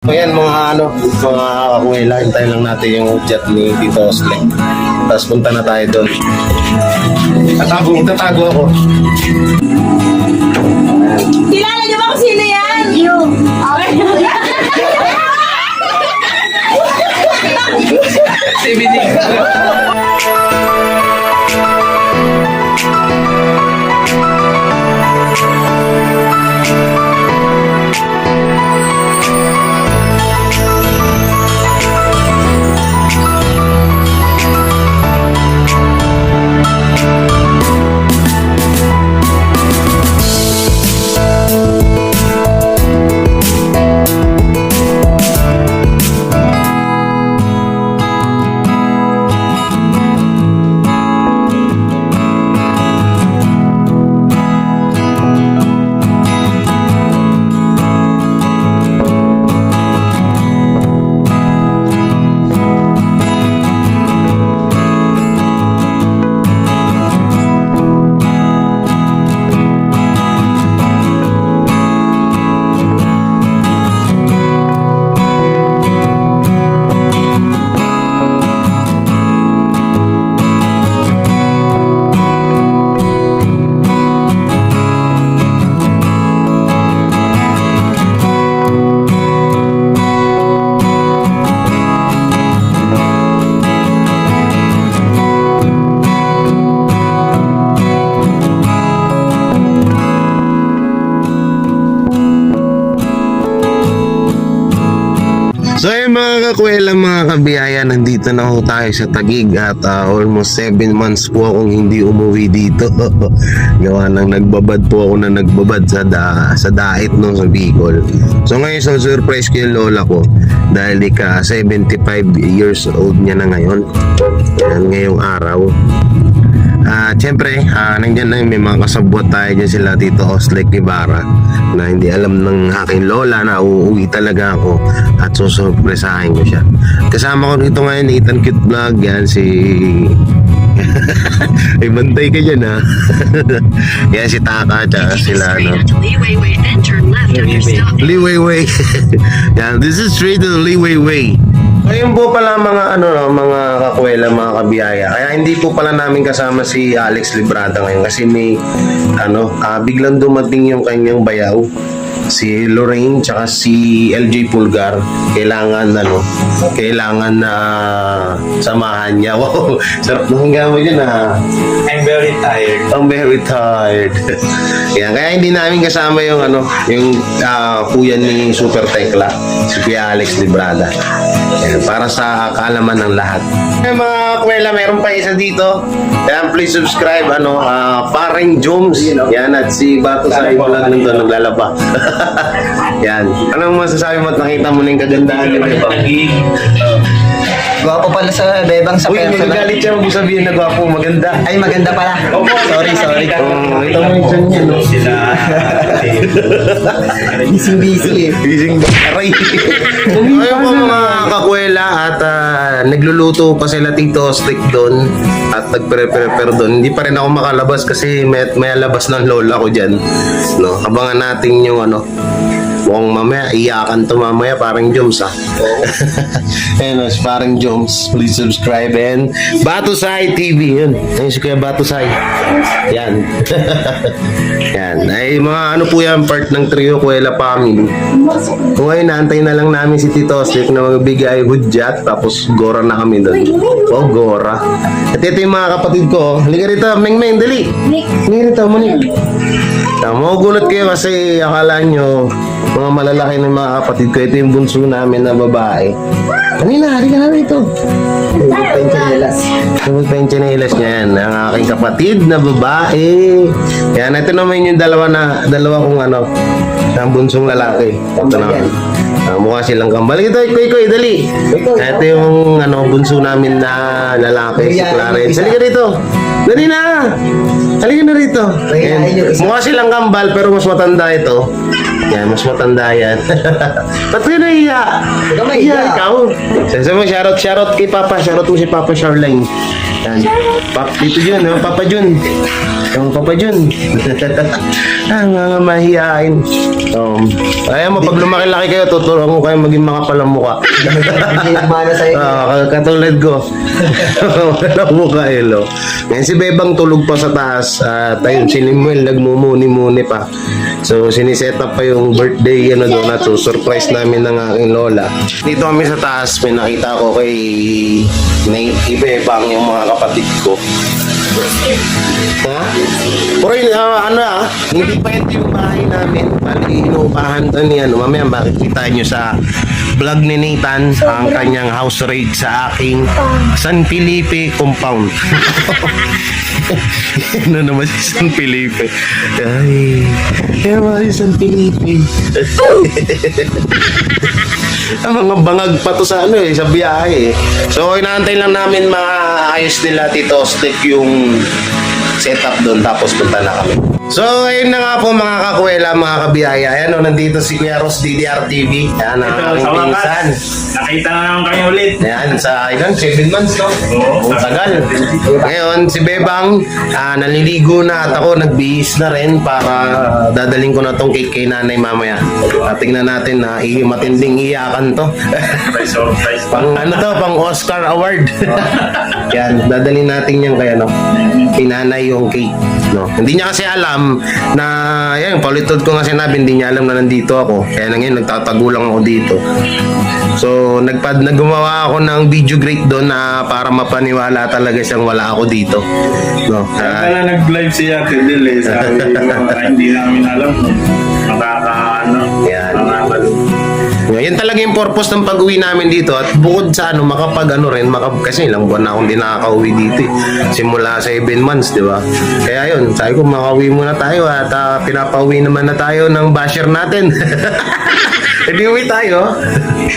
So yan mga kakuwela, hintayin lang natin yung jet ni Tito Osley. Tapos punta na tayo doon. Tatago ako. Kilala niyo ba kung sino yan? CBD. So ayun mga kakuwela, mga kabiyaya, nandito na ho tayo sa Taguig at almost 7 months po akong hindi umuwi dito. Gawa nang nagbabad po ako na nagbabad sa Dait no, sa Bicol. So ngayon so surprise ko yung lola ko dahil ika 75 years old niya na ngayon. Yan, ngayong araw. Siyempre, nandyan na may mga kasabwat tayo dyan sila Tito Osley Ibarra na hindi alam ng aking lola na uuwi talaga ako at susurpresahin ko siya. Kasama ko dito ngayon Ethan Cute Vlog, yan si ay bantay ka dyan ha. Yan si Taka at sila Liwayway. Yan, this is straight to the Liwayway. Ayun po pala mga mga kakuwela, mga kabiyaya. Kaya hindi po pala namin kasama si Alex Librada ngayon kasi may biglang dumating yung kanyang bayaw. Si Lorraine tsaka si LJ Pulgar kailangan na samahan niya. Wow, sarap ng hanggang mo dyan I'm very tired. I'm very tired. Yan, kaya hindi namin kasama yung kuya ni Super Tekla, si Kuya Alex Librada. Yan, para sa kaalaman ng lahat. Ay, mga kuwela, meron pa isa dito. Yan, please subscribe, Paring Jones. Yan, at si Bato sa vlog nito, naglalaba. Yan. Anong masasabi mo at nakita mo na yung kagandahan ni Bebang? Gwapo pala sa Bebang sa Uy, personal. magagalit siya kung sabihin na gwapo, maganda. Ay, maganda pala. Sorry. Ito mo yung dyan niya, no? Sila. Busy eh. Ising aray. Ayun po mga kakuwela at nagluluto pa sila Tito Stick doon at nagpre-prepare doon. Hindi pa rin ako makalabas kasi may labas ng lola ko dyan. No? Abangan natin yung mukhang mamaya, iyakan to mamaya, parang Joms Ayun, parang Joms. Please subscribe and Batusay TV, yun. Ayun si Kuya Batusay. Yan. Yan. Ay mga po yan, part ng Trio Kuwela Family. Kung ngayon, naantay na lang namin si Tito Oslik na magbigay hudyat, tapos Gora na kami doon. Oh, Gora. At ito yung mga kapatid ko. Halika rito, Meng, dali. Halika rito, Monique. Magugulat kayo kasi akala nyo mga malalaki ng mga kapatid ko. Ito yung bunso namin na babae. Kanina, halika na rito. Sabot pa yung chinelas niya yan. Ang aking kapatid na babae. Yan, ito naman yung dalawa kong ang bunsong lalaki. Ito naman. Mukha silang kambal. Ito, ikoy, dali. Ito yung bunso namin na lalaki, si Clarence. Halika rito. Dali na. Halika na rito. Ayan. Mukha silang kambal pero mas matanda ito. Yan, mas matanda yan. Ba't ka naiya? Iya, ikaw. Sabi mo, shoutout kay Papa. Shoutout mo si Papa Charlene. Yan. Dito Jun, Papa Jun. Yung Papa John. Mga mahihain. Kaya mo, pag lumaki-laki kayo, tuturuan ko kayo maging mga palamuka. Hindi mana sa'yo. Katulad ko. Walang mukha, Elo. Ngayon si Bebang tulog pa sa taas. At ayun, si Nimuel nagmumuni-muni pa. So, siniset up pa yung birthday doon at surprise namin ng aking lola. Dito kami sa taas, may nakita ko kay Bebang yung mga kapatid ko. Ha? Pero hindi pa ito yung bahay namin. Bali, inuupahan to ni mamaya makikita nyo sa vlog ni Nathan ang kanyang house raid sa aking San Felipe compound. Ano naman si San Felipe? Ay, ewan si San Felipe. Ang mga bangag pa to sa sa biyahe eh. So, inaantay lang namin maayos nila Tito Stick yung setup doon tapos punta na kami. So, ayun na nga po mga kakwela, mga kabiyaya. Ayan nandito si Kuya Ross DDR TV. Ayan ang aking pinsan. Nakita na naman kami ulit. Ayan, sa 7 months, no? Oo. Ang tagal. Ngayon, si Bebang, naliligo na at ako nagbihis na rin para dadaling ko na tong cake kay nanay mamaya. At tingnan natin na matinding iyakan to. Surprise pa. pang Oscar Award. Yan, dadalhin natin yan kaya kay nanay yung cake. No? Hindi niya kasi alam na, yan, palitod ko nga sinabi, hindi niya alam na nandito ako. Kaya ngayon, nagtatago lang ako dito. So, naggumawa ako ng video great doon na para mapaniwala talaga siyang wala ako dito. No? Kaya nag-live si Ate Del eh. Sabi ko, hindi namin alam. Yan. Makakalo. Yan talaga yung purpose ng pag-uwi namin dito at bukod sa kasi ilang buwan na akong di nakaka-uwi dito eh. Simula 7 months, di ba? Kaya yun, sabi ko makauwi muna tayo at pinapauwi naman na tayo ng basher natin. Hindi uwi tayo.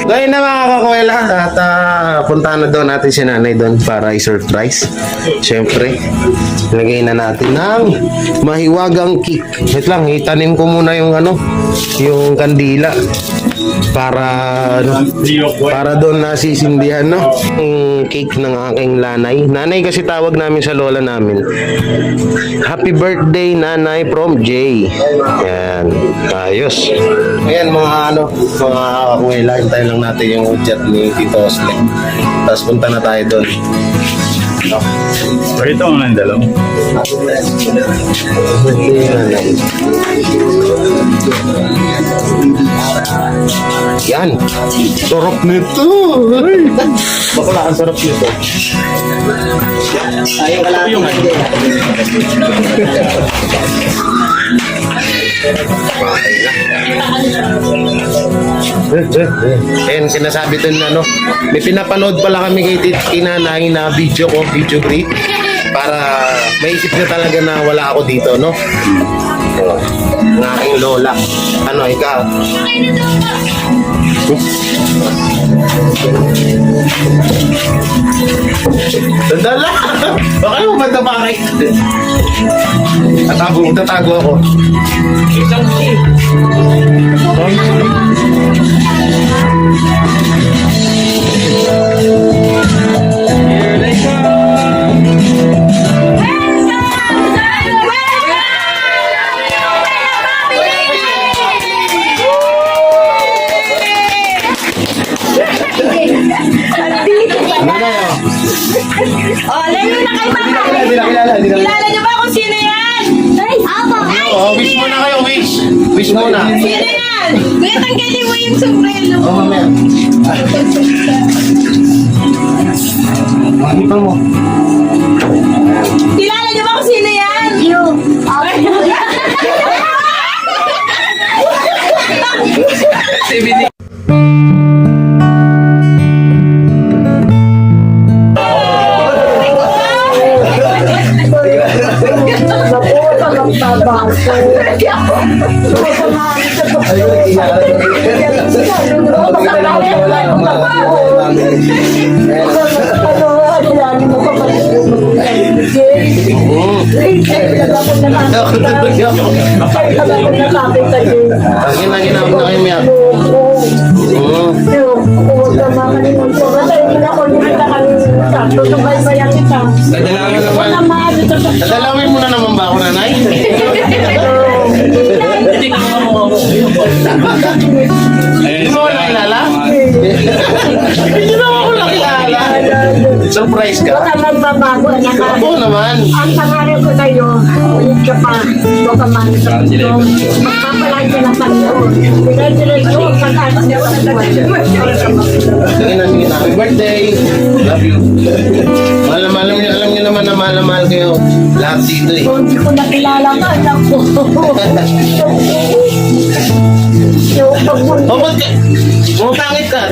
Ngayon na mga kakwela at punta na doon natin si nanay doon para i-surprise. Siyempre, lagay na natin ng mahiwagang cake. Wait lang, itanim ko muna yung yung kandila para doon nasisindihan yung cake ng aking nanay. Nanay kasi tawag namin sa lola namin. Happy birthday nanay from Jay. Yan, ayos. Ayan mga kakwela, hintayin lang natin yung udyat ni Tito Osle. Tapos punta na tayo doon. Pakita mo na yung dalaw. Yan. Sarap nito. Bakla, ang sarap nito. Ayaw ka lang yung Ayan, sinasabi doon na may pinapanood pala kami kay nanay na video great para maisip na talaga na wala ako dito, no? Ng aking lola. Ikaw? Sandala! Baka mo ba tabakay? Tatago ako. Isang Lalo na kay Mama. Kilala niyo ba kung sino yan? wish muna kayo, wish. Wish muna. Sino yan? Kaya tanggalin mo yung sombrero. Mamaya. Makita mo. Kilala niyo ba kung sino yan? Ginagawa na kayo, Mia. Dadalawin mo na naman ba ako na Hindi mo ako nakilala? Hindi mo ako nakilala. Surprise ka? Huwag ka magbabago, anak. Oo naman. Ang pangarap ko sa'yo, ulit ka pa. Huwag ka man sa puso. Magpapalaan ka ng Panginoon. Pinag-diretso ang pag-anak mo sa buhay. Sige na, sige na. Happy birthday. Love you. Alam niyo naman na mahal na mahal kayo. Lahat dito eh. Kung hindi ko nakilala ka, anak ko. Yung pag-buhay. Oh, ba't ka? Pangit ka.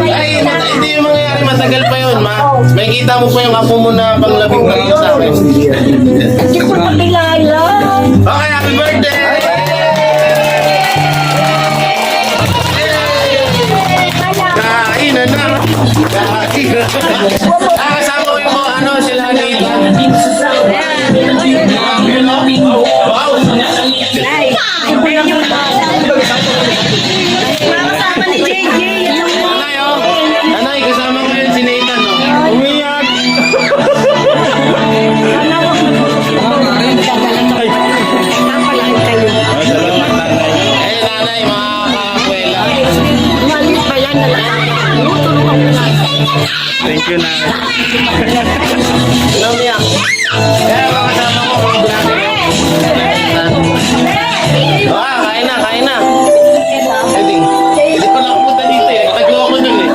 Ay, hindi yung mangyayari. Matagal pa yun, ma. May kita mo pa yung apo mo na panglabing na sa akin. Hindi ko nakilala. Okay, happy birthday! Kainan na! Kainan na! Kasama ko yung mga sila nila. Wow! Kasama ni JJ. Anay, oh! Anay, kasama ko yun si Nathan, oh. Umiyak! Salamat, nanay. Eh, nanay, mga kakwela. Umalis pa yan na lang. Tutulungan ko na. Thank you, nanay. Umiyak. Eh, mga kasama ko, mga vlogger. Kain na, kain na. Hindi pa nakapunta dito eh. Tago ako dun eh.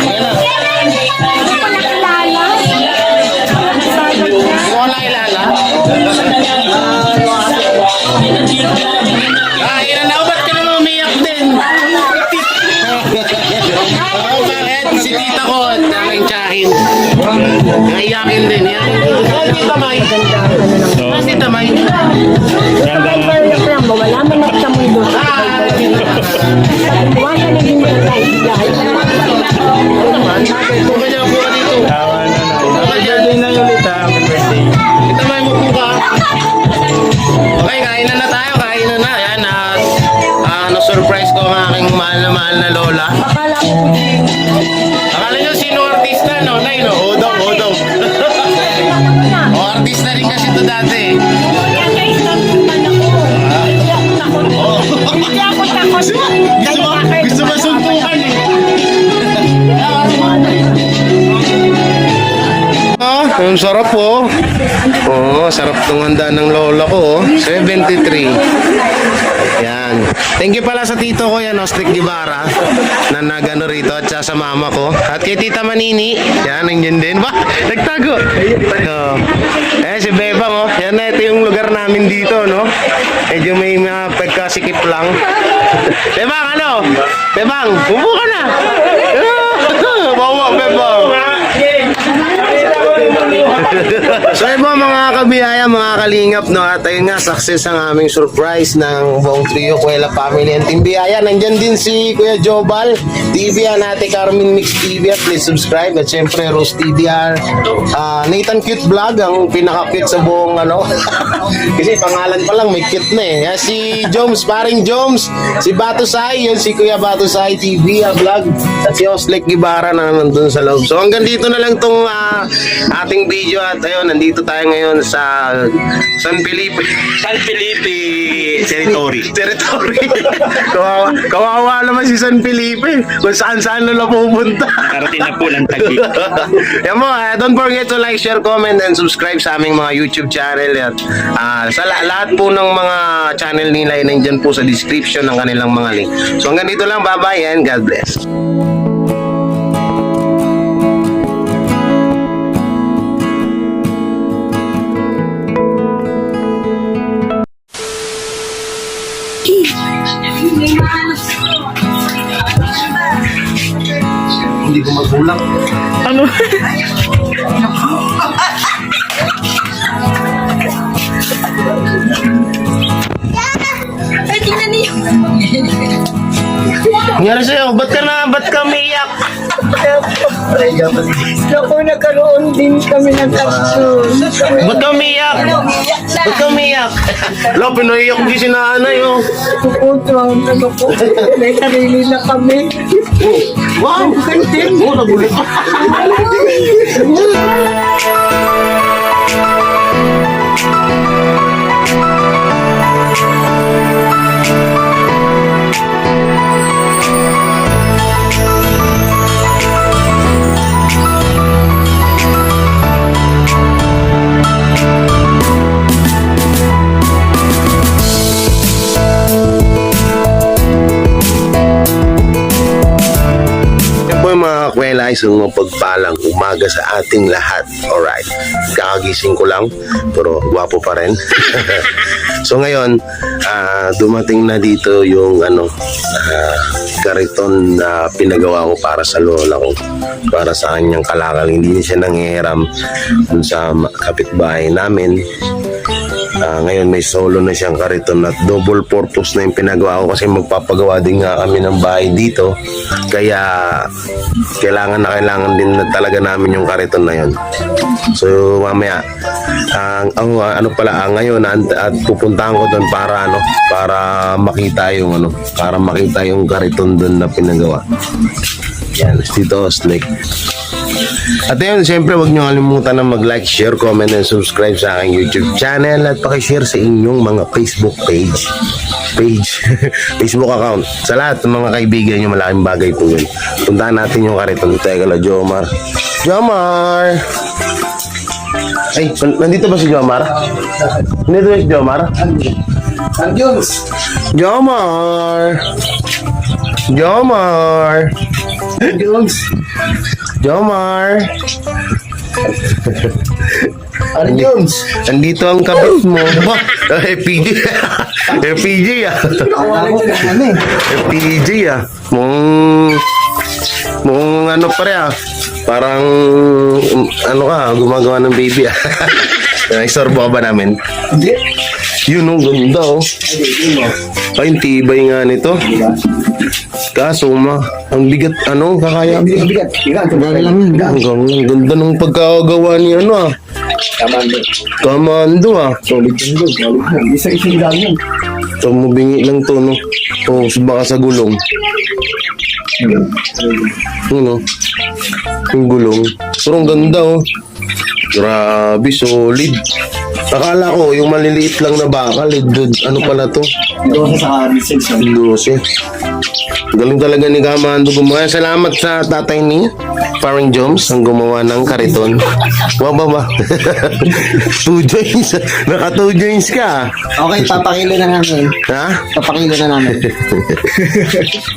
Kain na. Hindi ko nakilala. Hindi ko nakilala. Kain na. Ba't ka naman umiyak din? Oo, bakit? Si tita ko at aking tsahin. Naiyakin din. Ay, tita May. Ah, tita May. Ganda nga. Pag-birthday lang ba? Wala man at sa mundo. Wala na din mo na tayo. Oo naman. Kung kanya po ka dito. Tawa, nanay. Happy birthday na ulit, ha? Happy birthday. Tita May, mo po ka. Okay, kainan na tayo. Kainan na. Ayan, na-surprise ko ang aking mahal na lola. Akala nyo sino artista, no? Nay, no? Odong, odong. O, artista rin kasi ito dati. Hindi ako takot. Gusto mo suntukan eh. Ang sarap po. Oh, sarap ng handa ng lola ko. 73. Yan. Thank you pala sa tito ko yan, Ostrik Gibara, na nagano rito at sa mama ko. At kay Tita Manini. Yan, nandiyan din. Ba? Nagtago. Oh. Eh, si Bebang, oh. Yan na, ito yung lugar namin dito, no? Medyo may mga pagkasikip lang. Bebang, ano? Bebang, upo ka na. Bawa, Bebang. So yun po mga kabiyaya, mga kalingap, no? At ayun nga, success ang aming surprise ng buong trio, Kuwela Family and Team Biyaya. Nandyan din si Kuya Jobal, TV Ate Carmen Mix TV, at please subscribe. At syempre Rose TDR, Nathan Cute Vlog, ang pinaka-cute sa buong ano. Kasi pangalan pa lang may cute na eh. Si Joms, paring Joms, si Batusay, yun si Kuya Batusay TV Vlog, at si Oslek Gibara na nandun sa loob. So hanggang dito na lang tong ating video, at ayun, nandito tayo ngayon sa San Felipe. San Felipe Territory. Kawawa naman si San Felipe kung saan na pupunta. Karating na po ng Taguig. Yan mo, don't forget to like, share, comment, and subscribe sa aming mga YouTube channel. At sa lahat po ng mga channel nila ay nandyan po sa description ng kanilang mga link. So hanggang dito lang, bye-bye and God bless. Hindi ko magulang. Ay, tingnan niyo. Nangyari sa'yo, ba't ka umiiyak? Naku, nagkaroon din kami ng aksyon. Ba't ka umiiyak? Ba't ka umiiyak? Lo, pinaiyak ko si nanay, oh. Puto, naku, may sarili na kami. Wow! Oh, nagulat. Yan po yung mga kakwela, isang mapagpalang umaga sa ating lahat. Alright, kakagising ko lang pero gwapo pa rin. So ngayon, dumating na dito yung kariton na pinagawa ko para sa lola ko, para sa kanyang kalakal. Hindi siya nanghihiram dun sa kapitbahay namin. Ngayon may solo na siyang kariton at double purpose na yung pinagawa ko kasi magpapagawa din nga kami ng bahay dito, kaya kailangan din na talaga namin yung kariton na yun. So mamaya ngayon at pupuntahan ko doon para makita yung kariton doon na pinagawa. Yan, Tito Snake. At yun, siyempre huwag nyo kalimutan na mag-like, share, comment, and subscribe sa aking YouTube channel at pakishare sa inyong mga Facebook page Facebook account. Sa lahat ng mga kaibigan nyo, malaking bagay po yun. Puntahan natin yung kariton. Teka lang, Jomar. Ay, nandito ba si Jomar? Nandito ba si Jomar? Jomar. Ano Jones? Andito ang kabit mo. FPG. FPG FPG Mong ano pare parang gumagawa ng baby Isorbo ka ba namin? Hindi. Yun, ganda Ay, tibay nga nito. Kaso ang bigat, kakaya. Bigat. Kagaya lang yun. Ang ganda ng pagkakagawa ni Kamando Solid yun doon. Isa-isang gano'n. So, mabingi lang to, no? O, baka sa gulong. Yung gulong. Pero ang ganda, Grabe, solid. Akala ko, yung maliliit lang na bakal, ano pala to? 12 sa message. 12. Galing talaga ni Kamando gumawa. Salamat sa tatay ni Paring Joms ang gumawa ng kariton. Ba? 2 joints. Naka 2 joints ka. Okay, papakilo na namin. Ha? Papakilo na namin.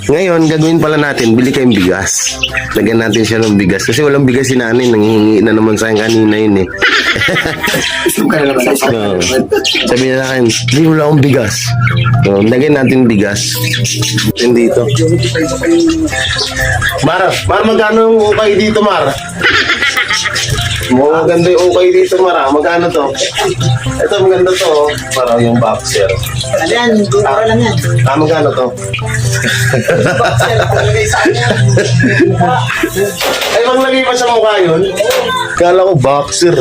Ngayon, gagawin pala natin, bili kayong bigas. Lagyan natin siya ng bigas. Kasi walang bigas si nanay, nanghihingi na naman sa akin kanina yun Sabi na akin, hindi wala akong bigas. So, lagyan natin bigas. Yan dito. Mar, magkano ang ukay dito, Mar? Maganda yung ukay dito, Mar. Magkano to? Ito, maganda to. Parang yung boxer. Ayan, dura lang yan. Magkano to? Ay, maglagay pa sa mukha yun. Kala ko boxer.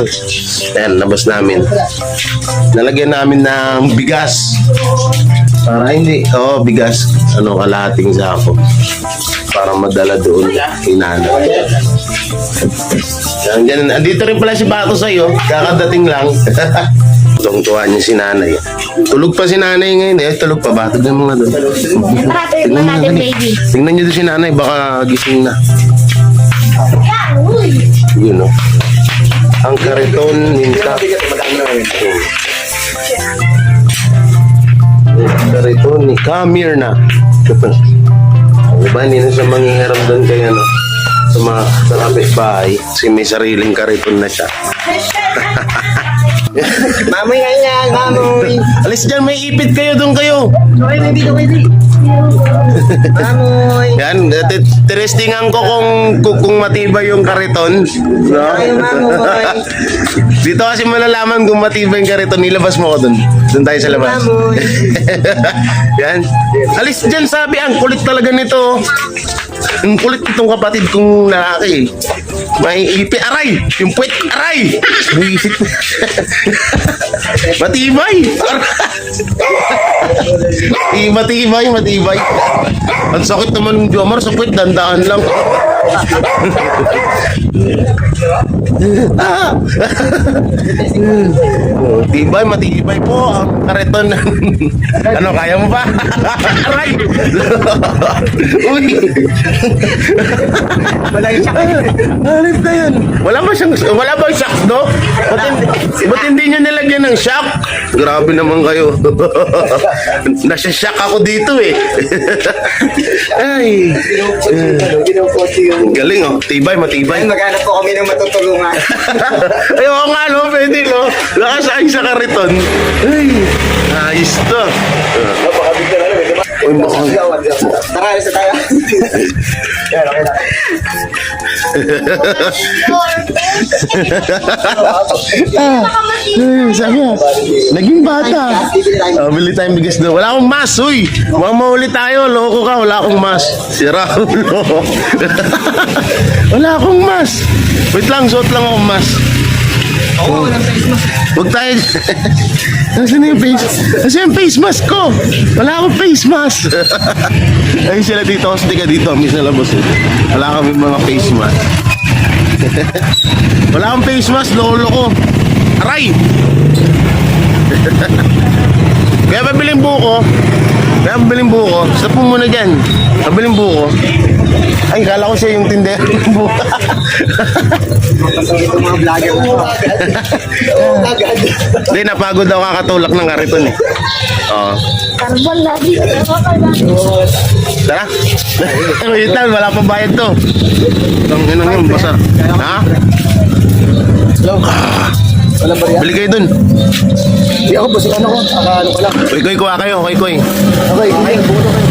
Ayan, labas namin. Nalagyan namin ng bigas. Para hindi, bigas. Kalahating sako. Para madala doon kay nanay. Andito rin pala si Bato sa'yo. Kakadating lang. Tuwang-tuwa niya si nanay. Tulog pa si nanay ngayon Tulog pa ba? Tignan mo nga doon. Tingnan natin, baby. Tingnan niyo doon si nanay. Baka gising na. Yun ang kariton ninta. Kariton ni Kamirna. Diba, hindi na siya manghihiram doon kay sa kapitbahay kasi may sariling kariton na siya. Mamoy yan, mamoy. Alis dyan, may ipit kayo doon kayo. Okay, baby. Mamoy. Yan, testingan ko kung matibay yung kariton. No? Ay, mamoy. Dito kasi malalaman kung matibay yung kariton, nilabas mo ko doon. Doon tayo sa labas. Mamoy. Yan. Alis dyan, sabi, ang kulit talaga nito. Ang kulit itong kapatid kong lalaki. May ipi, aray! Yung puwet, aray! Buisit. Matibay! Matibay. Ang sakit naman ng Jomar sa puwet, dandaan lang. Ah! Tibay, matibay po ang kariton. Ano, kaya mo ba? Aray! Uy! Alip na yan. Wala bang shock, no? Ba't hindi nyo nilagyan ng shock? Grabe naman kayo. Nasya-shock ako dito eh. Ay. Galing oh. Tibay, matibay. Maghanap po kami ng matutulungan. Ay, oo nga, no? Pwede, no? Nakasakay sa kariton. Ay, ayos to. Uy, baka. Tara, isa tayo. Yan, okay na. Sabi nga, naging bata. Bili tayong bigas doon. Wala akong mas, uy. Mukhang mahuli tayo. Loko ka, wala akong mas. Si Raulo. Wala akong mas. Wait lang, suot lang akong mas. Oo, walang face mask. Huwag tayo. Nasaan yung face? Nasaan yung face mask ko? Wala akong face mask. Ayun sila dito. Kasi ka dito. Miss na labos eh. Wala kami mga face mask. Wala akong face mask. Lolo ko. Aray! Kaya pabiling buko. Stop mo muna dyan. Pabiling buko. Ay, kala ko siya yung tindero ng buko. Pasok itong mga vlogger mo. Agad. Hindi, napagod daw kakatulak ng kariton eh. Oo. Karbon lagi. Tara. Wait lang, wala pa bayad to. Ang inang yun, basa. Ha? Walang bariya. Bili kayo dun. Di ako, busing ano ko. Ano ko lang. Koy, kuha kayo, koy. Okay, buto kayo.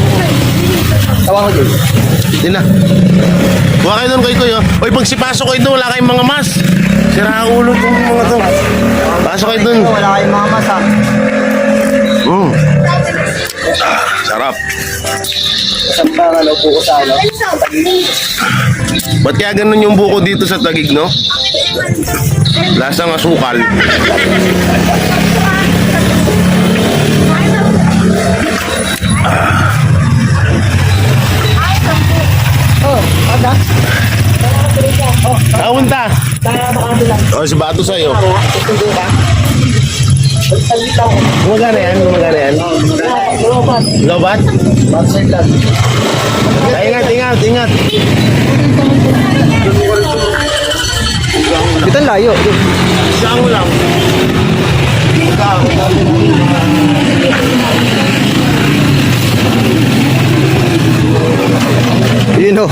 Tawa ko dyan. Hindi na. Kuha kayo dun, koy. Oy, pag sipasok kayo dun, wala kayong mga mas. Sira ang ulo itong mga to. Pasok kayo dun. Wala kayong mga masa. Sarap. Sampa nga daw po ko sa ano. Ba't kaya ganun yung buko dito sa Taguig, no? Lasang asukal. Kaunta. O, si Bato sa'yo. Gumagana yan. Lobat? Ingat. Ito layo. Saan mo lang? Yun o.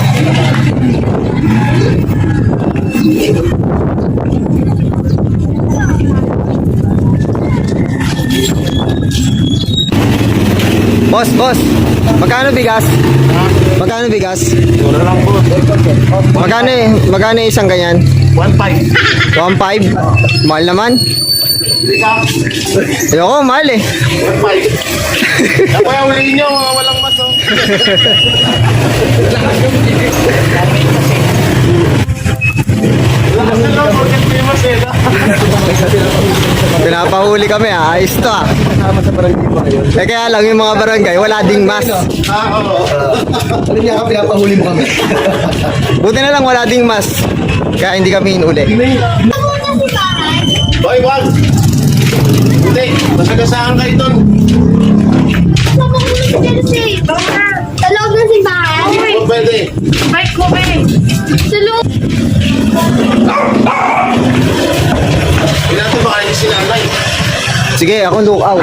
Boss. Magkano bigas? Magkano bigas? Mura lang po. Magkano isang ganyan? 1.5. 1.5? Mahal naman. Ayoko, mahal eh. 1.5. Ako yung huliin nyo, mga walang maso. Lakas na lang, porket may mas eh. Pinapahuli kami ah. Ayos to ah. Kaya lang yung mga barangay, wala ding mas. Ano niya ka pinapahuli mo kami? Buti na lang wala ding mas. Kaya hindi kami hinuli. Boy, wag! Hindi, masagasaan kayo doon. Talog na si Bahay. Kung pwede. Bike ko ba eh. Salog. Hindi natin baka yung sinanay. Sige, ako look out.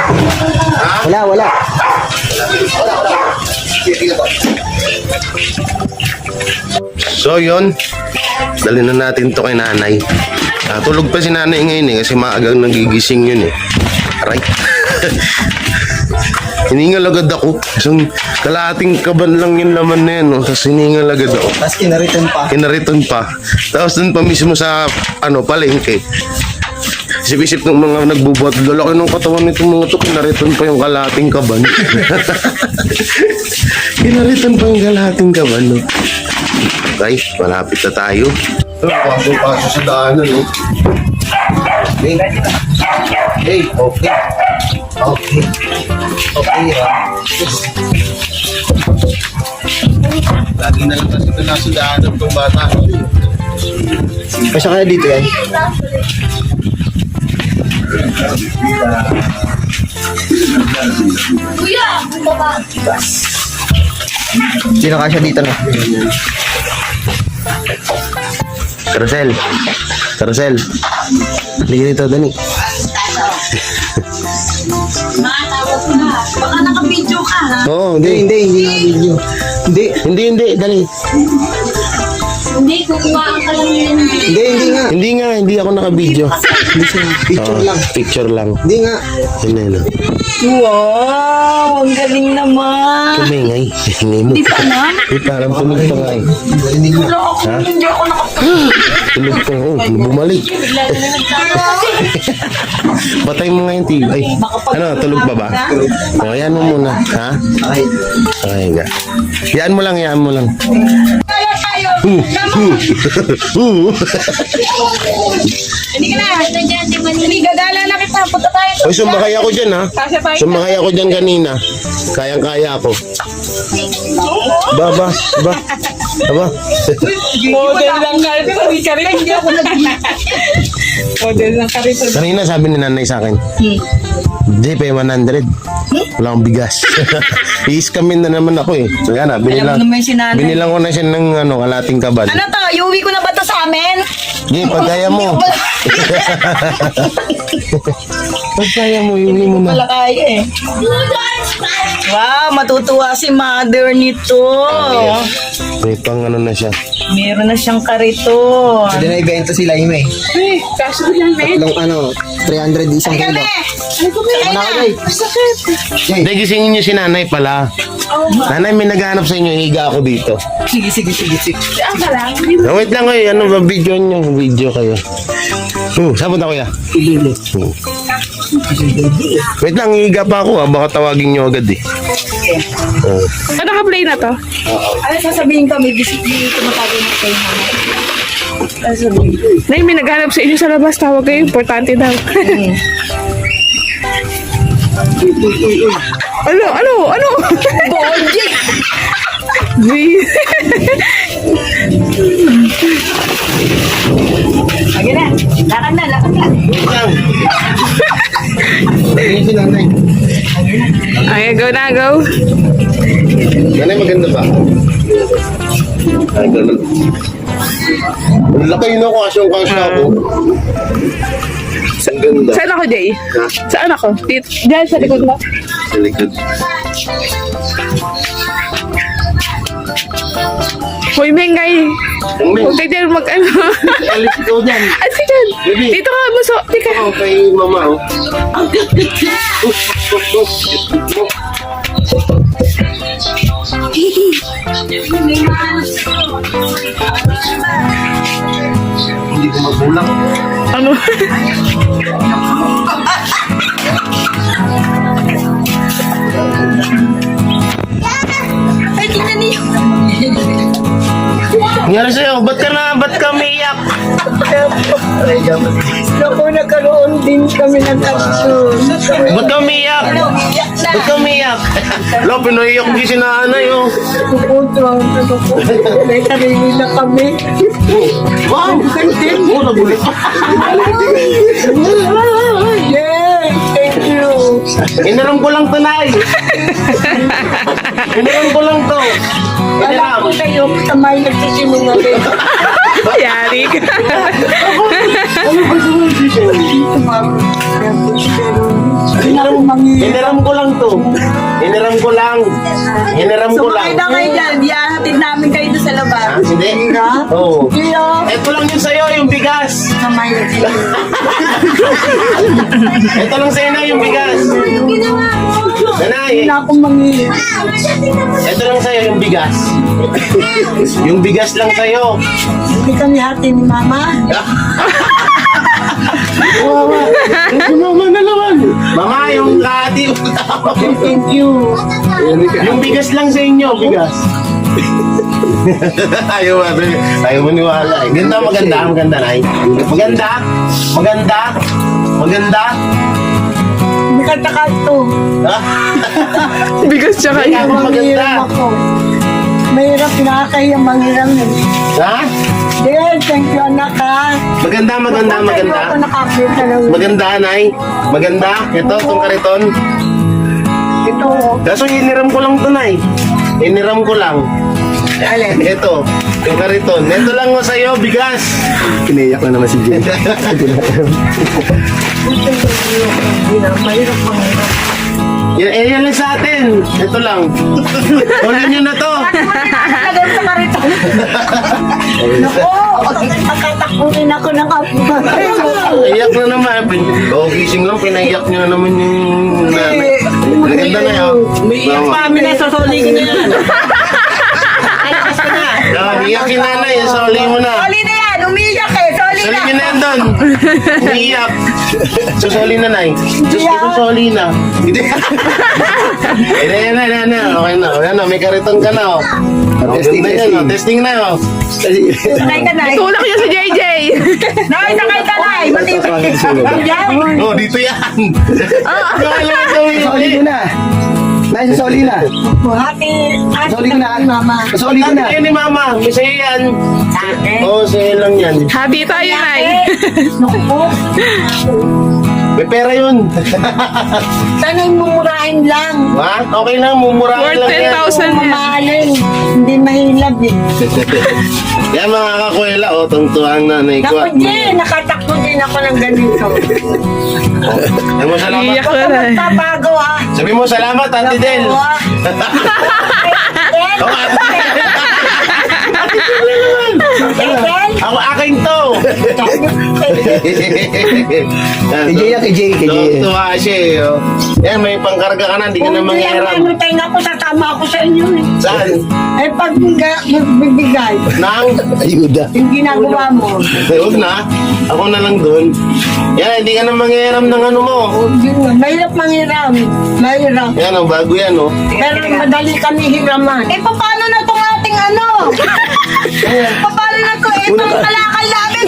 Wala. So yun, dali na natin to kay nanay. Tulog pa si nanay ngayon eh, kasi maagang nagigising yun eh. Aray. Hiningal agad ako. Isang kalahating kaban lang yung laman na yan. No? Tapos hiningal agad ako. Tapos Kinariton pa. Tapos dun pa mismo sa palengke. Isip-isip ng mga nagbubuhat. Lalaki ng katawan nitong mga to. Kinariton pa yung kalahating kaban. Kinariton pa yung kalahating kaban. No? Okay, malapit na tayo. Paso sa daanan. No? Okay. Lagi na lang kasi ito nasa daanan itong bata. Pasya kaya dito yan. Sino kasya dito na? Carousel. Carousel. Halika dito, Dani. Baka naka-video ka, ha? Oo, Hindi hindi. na video. Hindi. Hindi, Dali. Hindi, kukuhaan ka lang yun. Hindi nga. Hindi ako naka-video. Picture lang. Picture lang. Hindi nga. Yun na. Wow, ang galing naman. Kumingay. Hindi mo. Di pa na? Di pa, alam tulog pa nga eh. Wala ako, hindi ako Tulog pa, bumalik. Patay mo nga yung TV. Ay, ano, tulog pa ba? O, yan mo muna. Ha? Okay. Okay, nga. Yan mo lang. Kaya tayo. Hindi ka na. Hindi, gagala na kita. Punta tayo. Uy, sumakay ako dyan, ha? Kasya tayo. Sumakay ako dyan kanina. Kayang-kaya ako. Ba? Model lang ka rin. Hindi ka rin. Hindi ako Model lang ka rin. Kanina sabi ni nanay sa akin, hindi, pay 100. Wala akong bigas. I-scamin na naman ako eh. So yan na, Alam mo naman si nanay. binilang ko na siya ng kalating kaban. Ano to? Iuwi ko na ba to sa amin? Hindi, pagkaya mo. Pagkaya mo, iuwi mo na. Wala kaya eh. Wow, matutuwa si mother nito. May pang ano na siya. Meron na siyang kariton. Hindi na ibenta sila yung eh. Ay, kaso lang eh. Tatlong 300 isang kilo. Ano ko ba? Ano ka, Jay? Sakit. Jay, Hindi, gisingin niyo si nanay pala. Nanay, may naghahanap sa inyo, higa ako dito. sige. Saan ka lang? Wait lang kayo, ano ba video niyo? Video kayo. Saan punta kuya? ibili. Wait lang, higa pa ako baka tawagin niyo agad eh. Ano ka-play na to? Ano sasabihin ko? May disiplina tumatago na kayo. Nay, may naghanap sa inyo sa labas. Tawag kayo. Importante daw. Ano? Boji! Lagi na. Lakad na. Wait lang. Tingin si nanay. Okay, go na, go. Nanay, maganda ba? Ay, ganun. Ang laki na ako, asyong-kasya ako. Ang ganda. Saan ako, Jay? Saan ako? Dito. Diyan, sa likod mo. Sa likod. Hoy, Mengay. Huwag kayo dyan mag-ano. Alis ko dyan. At si Jan. Baby. Dito ka, buso. Tika. Ako kay mama, oh. Ang Hindi ko magulang. Ano? Ay, tingnan niyo. Nangyari sa'yo, ba't ka umiiyak? Naku, nagkaroon din kami ng action. Ba't ka umiiyak? Ba't ka umiiyak? Lo, pinaiyak ko si nanay, oh. Puputro, may sarili na kami. Wow! Oh, nagulit. Yes, thank you. Inaram ko lang to, Nay. Inaram ko lang to. Wala ko kayo sa may nagsisimula. Yari ka. Inaram ko lang to. Inaram ko lang. Sumakay na kayo dyan. Iyahatid namin kayo doon sa Ha? labas. Hindi? Oo. Kaya, Ito lang yun sa'yo, yung bigas. Sa may nagsisimula. Ito lang sa'yo na yung bigas. Nanay, na akong mangihi. ito lang sa'yo yung bigas. Yung bigas lang sa'yo. Hindi kami hati ni Mama. Mama na naman. Mama, yung kati. Thank you. Yung bigas lang sa inyo, bigas. ayaw maniwala eh. Maganda, Nay. Maganda. Maganda ka ito. Ha? Bigas tsaka Hindi yun. ako maganda. Ako. Mahirap nakakaya manghiram eh. Ha? Del, thank you anak ha. Maganda, maganda, maganda. Ako nakakita ng Maganda, Nay. Maganda. Ito, itong kariton. ito. Kaso iniram ko lang to, Nay. Iniram ko lang. Alin? Ito, yung kariton. Ito lang mo sa'yo, bigas. Kiniyak na naman si Jay. Mahirap manghiram. Yan lang sa atin. Ito lang. Ulan nyo na to. Lagay sa karito. Naku, pagkatakunin ako ng kapatid. Iyak na naman. Gising lang, pinaiyak nyo na naman yung namin. Maganda na yun. Umiiyak pa kami na sa soligin na yan. Iyak yung nanay, soli mo na. Soli na yan, umiiyak eh, soli Soli na. nyo na yan doon. Umiiyak. Susoli na, Nay. Susoli na. Hindi. Yan na. Okay na. Yan na, may kariton ka na. Oh. Testing, Ganda yan, oh. Testing na. Oh. Sakay ka na eh. Tulak niya si JJ. Nay, sakay ka na eh. Matibig. Oh, dito yan. Soli ko na. Nay, soli na. Hati, Soli ko na. mama. Soli ko na. Yan ni Mama. May sa'yo yan. Ate. Oo, sa'yo lang yan. Happy tayo, Nay. Naku po. May pera yun. Sana'y mumurahin lang. Ha? Okay lang, mumurahin Worth lang yan. 10,000 yan. Mamahalin. Hindi mahilab eh. Yan mga kakuela, o, tungtuang nanay ko. Naku din, nakatakbo din ako ng ganito. Sabi mo salamat. Iyak Huwag na, ka Nay. magpapago ah. Sabi mo salamat, Ate Del. Naku, ah. Del, Oh, Ate Del. Del, Ako akin to. Kay Jay yan, kay Jay. Tuwa siya eh. Oh. Yan, may pangkarga ka na, hindi ka na Kung hindi lang manghiram. ano tayo nga po, sasama ako sa inyo eh. Saan? Eh pag magbibigay, Nang? Ayuda. yung ginagawa mo, Huwag na. Ako na lang doon. Yan, hindi ka na manghiram ng ano mo. yun nga, mahirap manghiram. Mahirap. Yan, oh, bago yan, oh. Pero madali kami hiraman. Eh, paano na itong ating ano? Paano na ito? Itong kalakal namin.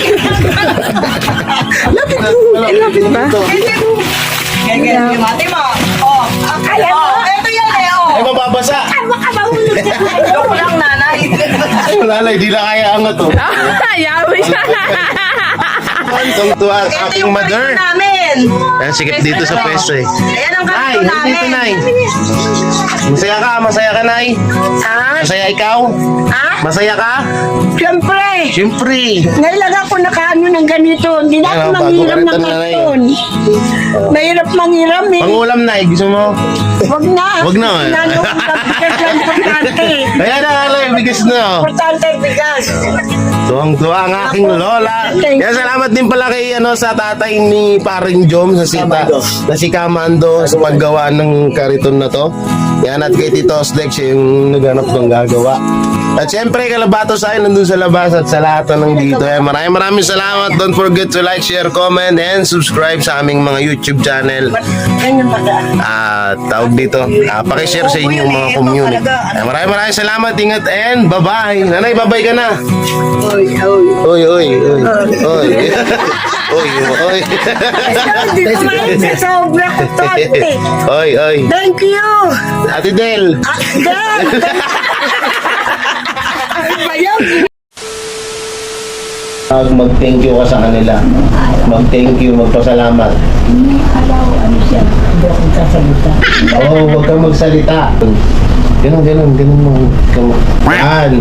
Lapit ba? Kaya yung ate mo. Oh, kaya mo. Ito yan eh, oh. Ay, mababasa. Baka mahulog ka na. Joke lang, nanay. Ay, wala lang, hindi na kaya ang to. Yawi siya. Tungtuwa ang Ito aking yung mother. pwesto namin. Yan, sikip dito sa pwesto eh. Ayan ang Nay, ganito namin. dito, Nay. Masaya ka, Nay. Ah? Masaya ikaw? Ah? Masaya ka? Siyempre. Siyempre. Ngayon lang ako nakaano ng ganito. Hindi na ako Ano, bago manghiram ng karito na, Nay. karton. Mahirap manghiram eh. Pangulam, Nay. Gusto mo? Wag na. Wag na, eh. Lalo kung kapitas lang importante. Kaya na, bigas na. Oh. Importante bigas. Tuwang-tuwa ang aking lola. Kaya salamat din pala kay sa tatay ni Paring Jom sa sita. Na si Kamando sa paggawa ng kariton na to. Yan, at kay Tito Osdex siya yung naghanap ng gagawa. At syempre, Kalabato sa akin nandun sa labas at sa lahat na nandito. Maraming salamat. Don't forget to like, share, comment, and subscribe sa aming mga YouTube channel. Ganyan ba ka? Tawag dito, pakishare sa inyong mga community. Maraming salamat. Ingat and bye-bye. Nanay, bye-bye ka na. Oy. Oy. Hindi ko main sa sobra ko to, ate. Oy. Thank you. Ate Del. Del. Mag-thank you ka sa kanila. Mag-thank you, magpasalamat. Oo, huwag kang magsalita. Ganun mo. Yan.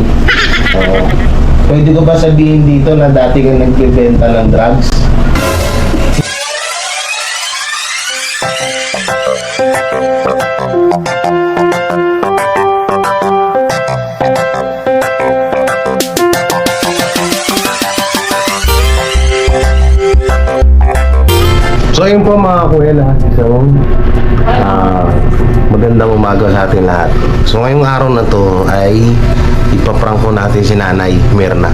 Oo. Pwede ko ba sabihin dito na dati kang nagbebenta ng drugs? So yun po mga kuya lahat. So, magandang umaga sa atin lahat. So ngayong araw na to ay ipaprank po natin si Nanay Mirna.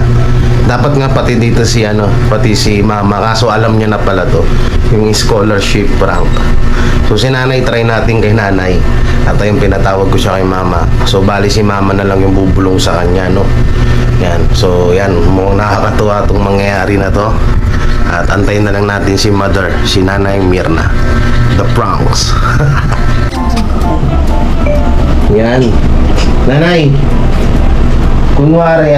Dapat nga pati dito si pati si Mama, kaso alam niya na pala to, yung scholarship prank. So si Nanay, try natin kay Nanay. At yung pinatawag ko siya kay Mama. So bali si Mama na lang yung bubulong sa kanya, no? Yan. So yan, mukhang nakakatuwa itong mangyayari na to. At antayin na lang natin si Mother, si Nanay Mirna. The pranks. Yan. Nanay, kunwari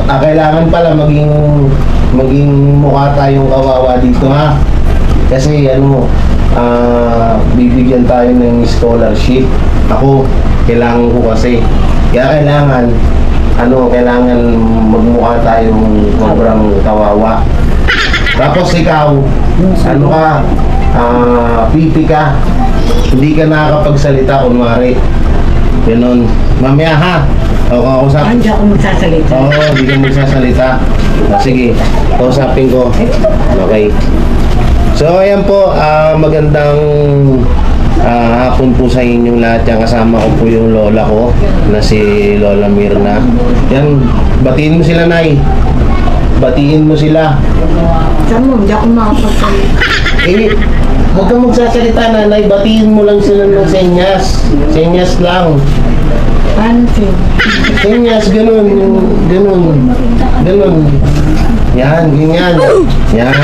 kailangan pala maging mukha tayong kawawa dito ha. Kasi bibigyan tayo ng scholarship. Ako, kailangan ko kasi. Kaya kailangan magmukha tayong sobrang kawawa. Tapos ikaw, pipi ka. Hindi ka nakakapagsalita kunwari. Ganun. Mamaya ha. Kausapin. Hindi ako magsasalita. Oo, hindi ka magsasalita. Sige, kausapin ko. Okay. So, ayan po, magandang hapon po sa inyong lahat. Yan, kasama ko po yung lola ko na si Lola Mirna. Yan, batiin mo sila, Nay. Batiin mo sila. Saan mo, hindi ako makapagsalita. Huwag kang magsasalita, Nanay. Batiin mo lang sila ng senyas. Senyas lang. Paano siya? Senyas, ganun. Yan, ganyan. Yan.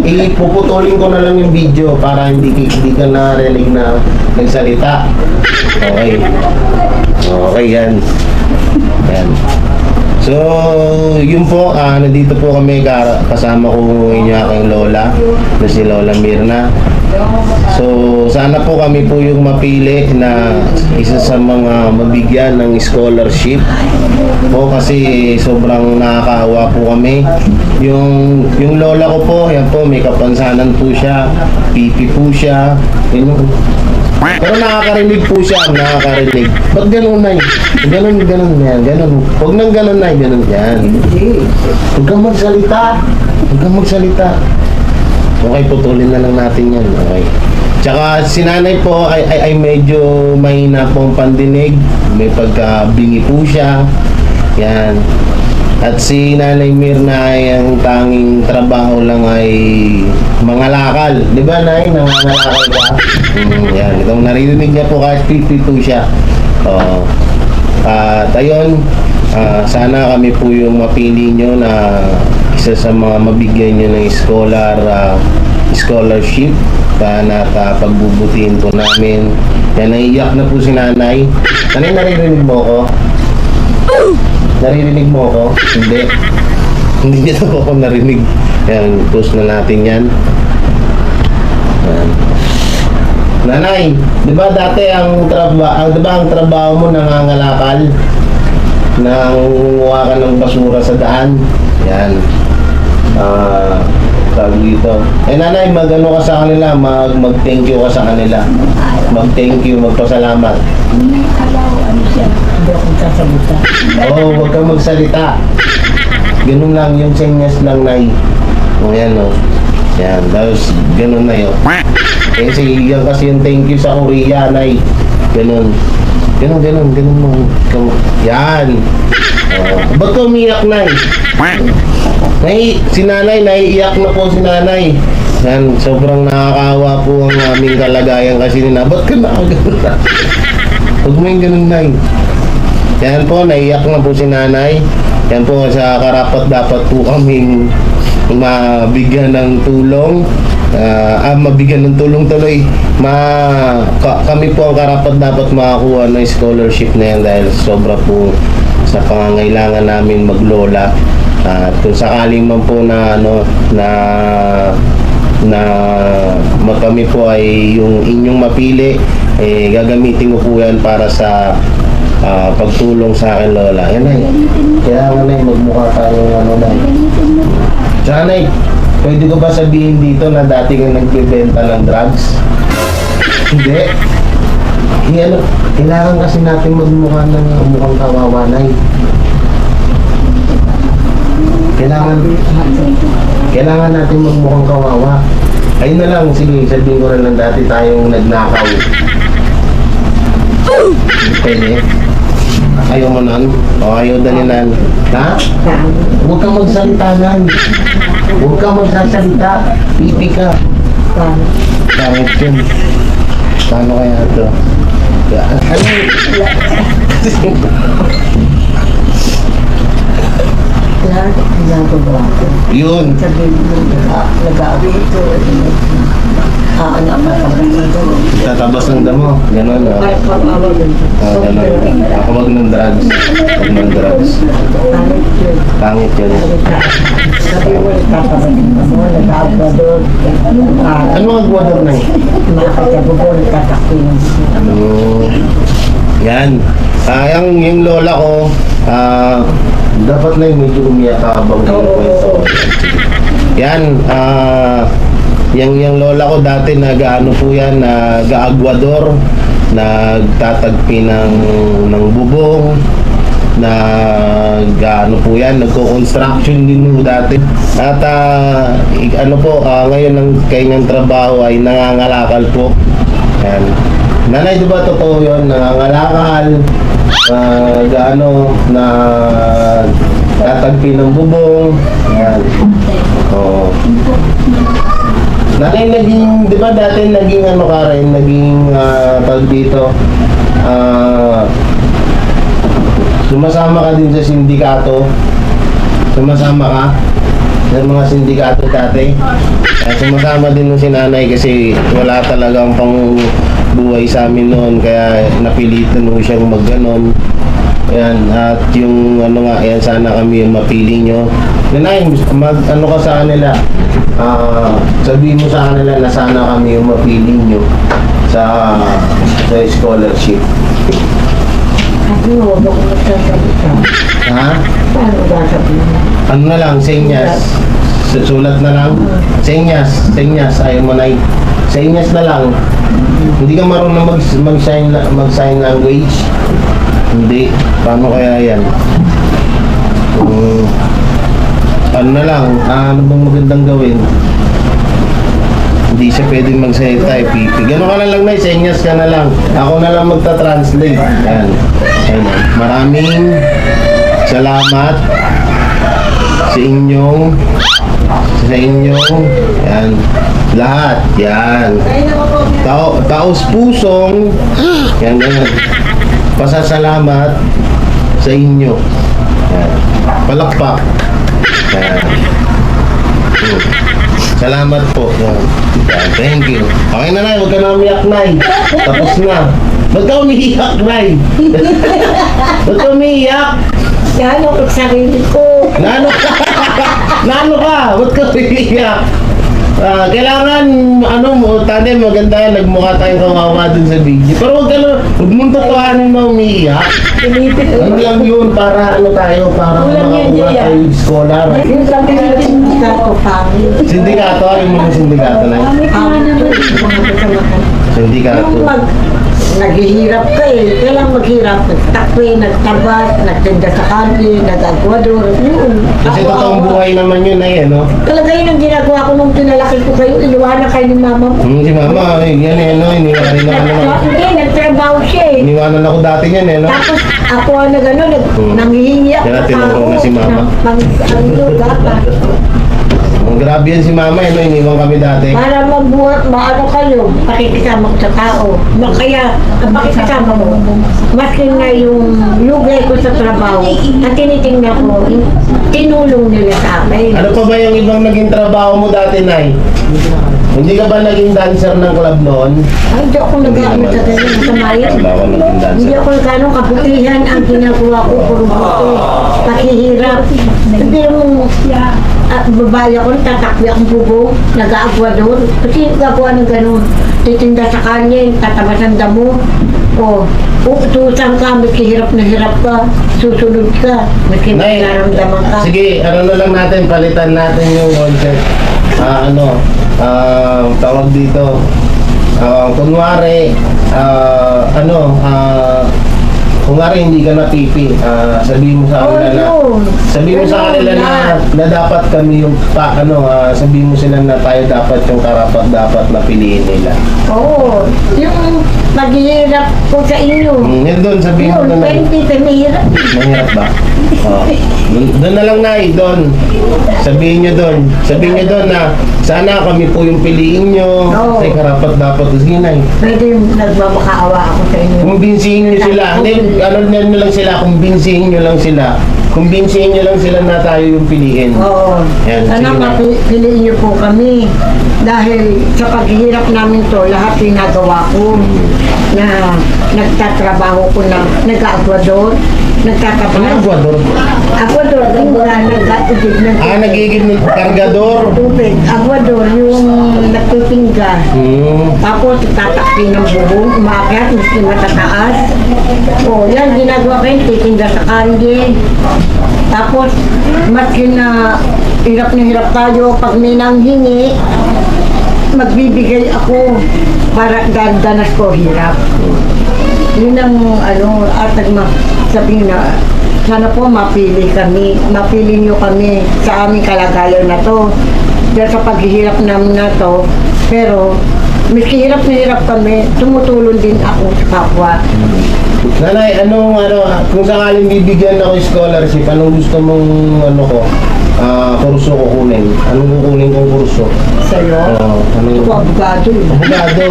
Ipuputulin ko na lang yung video para hindi ka narinig na nagsalita. Okay. Okay, yan. Yan. So, yun po, nandito po kami kasama ko inyo aking lola na si Lola Mirna. So, sana po kami po yung mapili na isa sa mga mabigyan ng scholarship po kasi sobrang nakakaawa po kami. Yung lola ko po, yan po, may kapansanan po siya, pipi po siya, pero nakakarinig po siya, nakakarinig. Ba't ganun, Nay? Ganun yan, ganun. Huwag nang ganun, Nay, ganun yan. Huwag kang magsalita. Okay, putulin na lang natin yan. Okay. Tsaka si nanay po ay medyo mahina pong pandinig. May pagkabingi po siya. Yan. At si Nanay Mirna ay ang tanging trabaho lang ay mangalakal. Di ba, Nay? Nangangalakal ka? Yan. Itong naririnig niya po kahit pipito siya. At ayun, sana kami po yung mapili nyo na isa sa mga mabigyan nyo ng scholarship na pagbubutihin po namin. Yan, naiiyak na po si Nanay. Nanay, naririnig mo ko? Naririnig mo ako? Hindi. Hindi niya daw ako narinig. Yan, post na natin yan. Yan. Nanay, di ba dati ang trabaho mo nangangalakal? Nangunguha ka ng basura sa daan? Yan. Tawag dito. Nanay, mag-ano ka sa kanila? Mag-thank you ka sa kanila. Mag-thank you, magpasalamat. Hindi ako magsasalita. Oo, huwag kang magsalita. Ganun lang, yung senyas lang, Nay. O, yan, o. Yan, tapos ganun na yun. Kasi yan kasi yung thank you sa Korea, Nay. Ganun mo. Yan. Ba't ka umiyak, Nay? Si Nanay, naiiyak na po si Nanay. Yan, sobrang nakakaawa po ang aming kalagayan kasi ba't ka nakagano'n? Huwag mo yung ganun, Nay. Yan po, naiyak na po si Nanay. Yan po, sa karapat dapat po kaming mabigyan ng tulong. Mabigyan ng tulong tuloy. Kami po ang karapat dapat makakuha ng scholarship na yan dahil sobra po sa pangangailangan namin maglola. At kung sakaling man po na kami po ay yung inyong mapili, gagamitin ko po yan para sa pagtulong sa akin, Lola. Yan, Nay. Kaya nga, Nay, magmukha tayo Nay. Tsaka, Nay, pwede ko ba sabihin dito na dati kang nagbebenta ng drugs? Hindi. Kailangan kasi natin magmukha ng mukhang kawawa, Nay. Kailangan natin magmukhang kawawa. Ayun na lang, sige, sabihin ko na lang dati tayong nagnakaw. Pwede? Ayaw mo nun? O ayaw dalinan? Ha? Huwag kang magsalita nan. Huwag kang magsasalita. Pipi ka. Pangit yun. Paano kaya ito? Ano? Lahat ginagawa ko. Yun. Sabihin mo, nag-aabot ito. Tatabas ng damo. Ganon ah. Ganon. Ako wag ng drugs. Wag ng drugs. Pangit yun. Ano ang Ecuador na yun? Yan. Yung lola ko, dapat na yung medyo umiyak ka habang kwento. Yan, yung lola ko dati nag-ano po yan, nag-Ecuador, nagtatagpi ng bubong, ano po yan, nagko-construction din po dati. At ano po, ngayon ang kanyang trabaho ay nangangalakal po. Yan. Nanay, di ba totoo yun? Nangangalakal, tatagpi ng bubong. Yan. Oo. Nanay, naging, di ba dati naging ano ka rin, naging tawag dito, sumasama ka din sa sindikato. Sumasama ka sa mga sindikato dati. Sumasama din nung si nanay kasi wala talagang pang buhay sa amin noon. Kaya napilitan mo siyang mag-ganon. Ayan, at yung ano nga, ayan, sana kami yung mapili nyo. Nanay, ano ka sa kanila? Sabihin mo sa kanila na sana kami yung mapili nyo sa scholarship. Ha? Ano na lang, senyas. Sulat na lang. Senyas, ayaw mo na. Senyas na lang. Hindi ka marunong mag-sign language. Hindi. Paano kaya yan? Ano na lang, ano bang magandang gawin? Hindi siya pwedeng magsalita eh, pipi. Gano'n ka na lang na, senyas ka na lang. Ako na lang magta-translate. Yan. Yan. Maraming salamat sa inyong yan, lahat. Yan. Taos-pusong yan. Pasasalamat sa inyo. Yan. Palakpak. Yan. Salamat po. Yan. Thank you. Okay na, Nay. Huwag ka na umiyak, Nay. Tapos na. Huwag ka umiyak, Nay. Huwag ka umiyak. Gano'n ko sarili ko. Nano ka? Nano ka? Ba't ka umiyak? Kailangan, tandem, maganda, nagmukha tayong kawawa dun sa video. Pero huwag mong totohanin na umiiyak. Ano lang yun, para tayo, para makakuha tayo yung scholar. Yung sabi nila sindikato pangit. Sindikato, ayaw mo ng sindikato na yun? Sindikato. Naghihirap ka eh. Kailang maghirap. Nagtakwe, nagtabas, nagtinda sa kanti, nag-Ecuador. Yun. Kasi totoong buhay naman yun na yan, no? Talaga yun ang ginagawa ko nung pinalaki ko kayo. Iniwanan kayo ni mama mo. Si mama, yan no? Iniwanan na naman. Hindi, nagtrabaho siya eh. Iniwanan ako dati yan, no? Tapos ako ang nanghihingi ako Kaya tinuro na si mama. dapat. Grabe yan si mama, no? Iniwan kami dati. Para mabuhat, maano kayo, pakikisama ko sa tao. Kaya, ang pakikisama mo, maski na yung lugay ko sa trabaho, na tinitingnan ko, tinulong nila sa akin. Ano pa ba yung ibang naging trabaho mo dati, Nay? Hindi ka ba naging dancer ng club noon? Ay, hindi ako nag-ano sa ganyan, sa mayan. Wala ako naging dancer. Hindi ako gano'ng kabutihan ang ginagawa ko, puro buti, pakihirap. Hindi yung babae ako, tatakbi akong bubong, nag-aagwa doon. Kasi gagawa ng gano'n, titinda sa kanyin, tatabas ang damo, o uutusan ka, hirap na hirap ka, susunod ka, Nay, naramdaman ka. sige, ano na lang natin, palitan natin yung concept. Tawag dito, kunwari, kunwari hindi ka napipi, sabihin mo sa kanila na dapat kami yung sabihin mo sila na tayo dapat yung karapat dapat na piliin nila. Oo, yung maghihirap ko sa inyo. Yun doon, sabihin mo Yun, na 20 ka mahirap. mahirap ba? Doon na lang, Nay, doon. Sabihin nyo doon na sana kami po yung piliin nyo. Oo. Kasi karapat dapat. Sige, Nay. Pwede nagmamakaawa ako sa inyo. Kumbinsihin nyo sila. Hindi, ano nyo lang sila, kumbinsihin nyo lang sila kumbinsihin nyo lang sila na tayo yung piliin. Oo. Yan, Sana sige na. mapiliin niyo po kami. Dahil sa paghihirap namin to, lahat ginagawa ko. Na nagtatrabaho ko na nag-Ecuador. Nagtatrabaho. Ecuador? Ecuador, kumbaga nag-aigib ng Nagigib ng kargador. tubig. Ecuador, yung nagtitingga. Tapos tatakpi ng bubong, umakyat, miski matataas. O, yan, ginagawa ko yun, titinda sa kandy. Tapos, maski na hirap tayo, pag may nanghingi, magbibigay ako para danas ko hirap. Yun ang at sabihin na sana po mapili nyo kami sa aming kalagayan na to. Dahil sa paghihirap namin na to, pero miski hirap na hirap kami, tumutulong din ako sa kapwa. Nanay, kung sakaling bibigyan ako scholarship, anong gusto mong kurso kukunin? Anong kukunin kong kurso? Sa'yo, ito abogado eh. Abogado.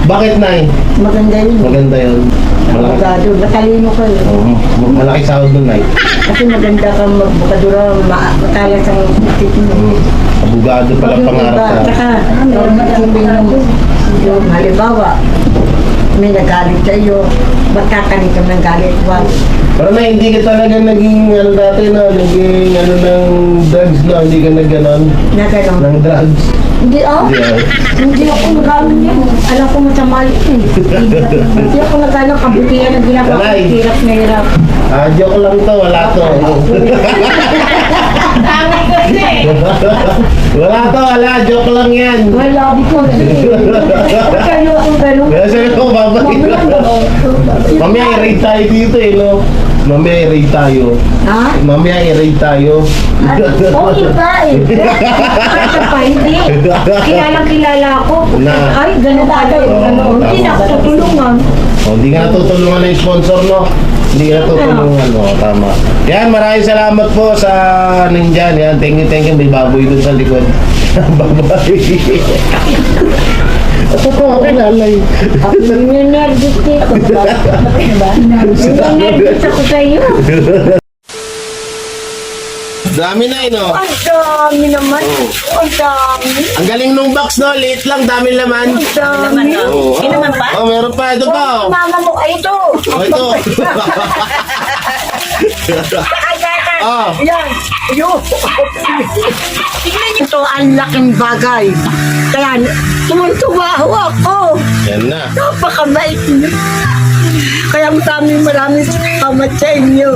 Bakit, Nay? Maganda yun. Maganda yun. Abogado, matalino ka eh. Malaki sahod nun, Nay. Kasi maganda kang magbukadura, matalas ang isip mo. Abogado pala pangarap ka. Saka, sabihin yung halimbawa, may nagalit sa iyo, magkakalit ka ng galit. Pero na hindi ka talaga naging dati naging ng drugs na, hindi ka nag-ganon Na gano'n. ng drugs. Hindi Hindi ah. Hindi ako nag-ano yan. Alam ko masama yun. Hindi ako nag-ano, kabutihan ang ginagawa ko. Aray. Hirap na hirap. Joke lang to, wala to. Wala, joke lang yan. Wala, di ko. Huwag kayo akong gano'n. Kaya sabi ko, babay. Mamaya i-rate tayo dito no? Mamaya i-rate tayo. Ha? Mamaya i-rate tayo. Oo, iba eh. Kasi pa, hindi. Kilala ako. Na. Ay, gano'n pala yung gano'n. Hindi na ako tutulungan. Hindi ka natutulungan ng sponsor, no? Hindi ka natutulungan, no? Tama. Yan, maraming salamat po sa nandyan. Yan, thank you. May baboy dun sa likod. Baboy. Ito po, kinalay. Ako yung nervous dito. Nervous ako sa iyo. Dami na, no? Ang dami naman. Ang dami. Ang galing nung box, no? Liit lang, dami laman. Ang dami. Oo. naman pa? Oh, meron pa. Ito pa, oh. Mama mo, ay ito. Oh, ito. Oh. Yan. Yun. Ito ang laking bagay. Kaya tumuntuwa ako. Yan na. Napakabait niyo. Kaya maraming salamat sa inyo.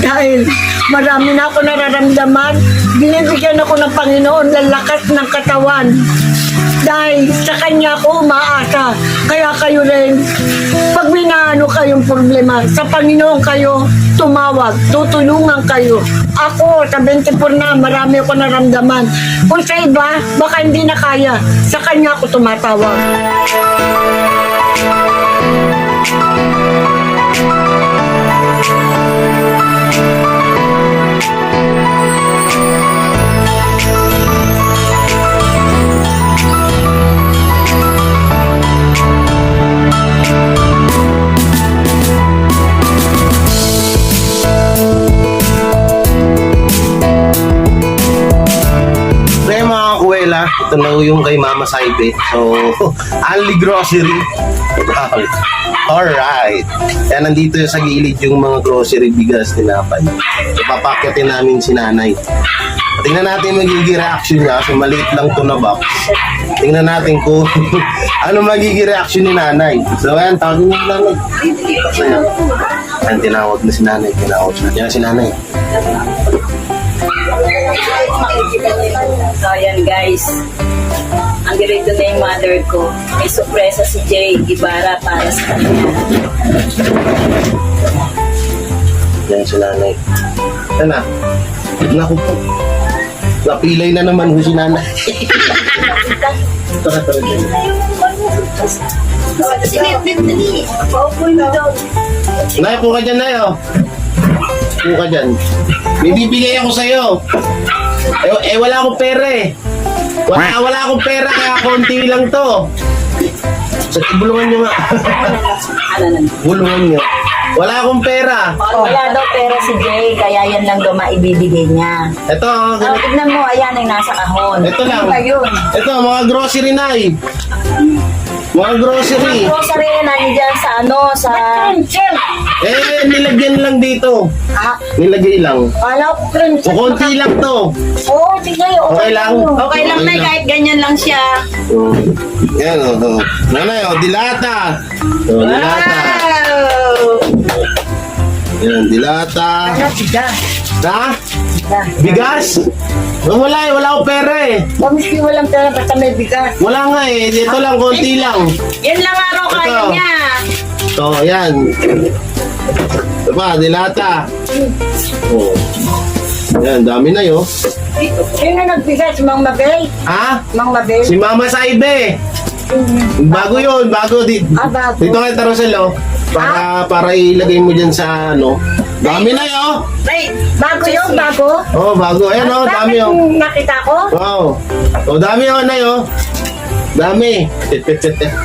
Dahil marami na ako nararamdaman. Binibigyan ako ng Panginoon ng lakas ng katawan. Dahil sa Kanya ako umaasa. Kaya kayo rin, pag minaano kayong problema, sa Panginoon kayo tumawag, tutulungan kayo. Ako, sa 24 na, marami ako naramdaman. Kung sa iba, baka hindi na kaya. Sa Kanya ako tumatawag. Kaya mga kakuwela, ito na yung kay Mama Saibe. So, only grocery. Alright. Kaya nandito sa gilid yung mga grocery, bigas, tinapay. So, papakyatin namin si nanay. Tingnan natin magiging reaction niya kasi maliit lang to na box. Tingnan natin kung ano magiging reaction ni nanay. So, ayan, tawagin niyo si nanay. Ayan, tinawag na si nanay. Tinawag siya. Yan si nanay. So, ayan guys. Ang ganito na yung mother ko. May sorpresa si Jay Ibarra para sa kanya. Yan si nanay. Yan na. Naku po. Napilay na naman ho si nanay. Tara, tara, dyan. Nay, po ka dyan, Nay, oh. Po ka dyan. May bibigay ako sa'yo. Wala akong pera eh. Wala akong pera kaya konti lang to. So, bulungan nyo nga. Bulungan nyo. Wala akong pera. Wala daw pera si Jay, kaya yan lang daw maibibigay niya. Ito, Oh, ganito. tignan mo, ayan ay nasa kahon. Ito lang. Ano ba yun? Ito, mga grocery na Mga grocery. Grocery na nandiyan sa sa... Eh, nilagyan lang dito. Ah, Nilagay lang. Kala ko friends. O, konti lang to. Oo, tigay. Okay lang. okay lang na kahit ganyan lang siya. Yan, o. Nanay, o, dilata. O, dilata. Wow! Yan, dilata. Ha? Bigas? Wala akong pera eh. Pamiski walang pera, basta may bigas. Wala nga eh. Dito lang, konti lang. Yan lang araw kaya Ito. niya. So, yan. Ito pa, dilata. Oh. Yan, dami na yun. Sino nagbigas? Mang Mabel? Ha? Mang Mabel? Si Mama Saibe. Bago yun, bago. Bago. Dito kay Tarosel, oh. Para ilagay mo dyan sa ano. Dami na yun. Ay, Bago yun, bago? Oh, bago. Ayan, oh, dami Bakit oh. nakita ko? Wow. Oh, dami oh, na yun. Dami.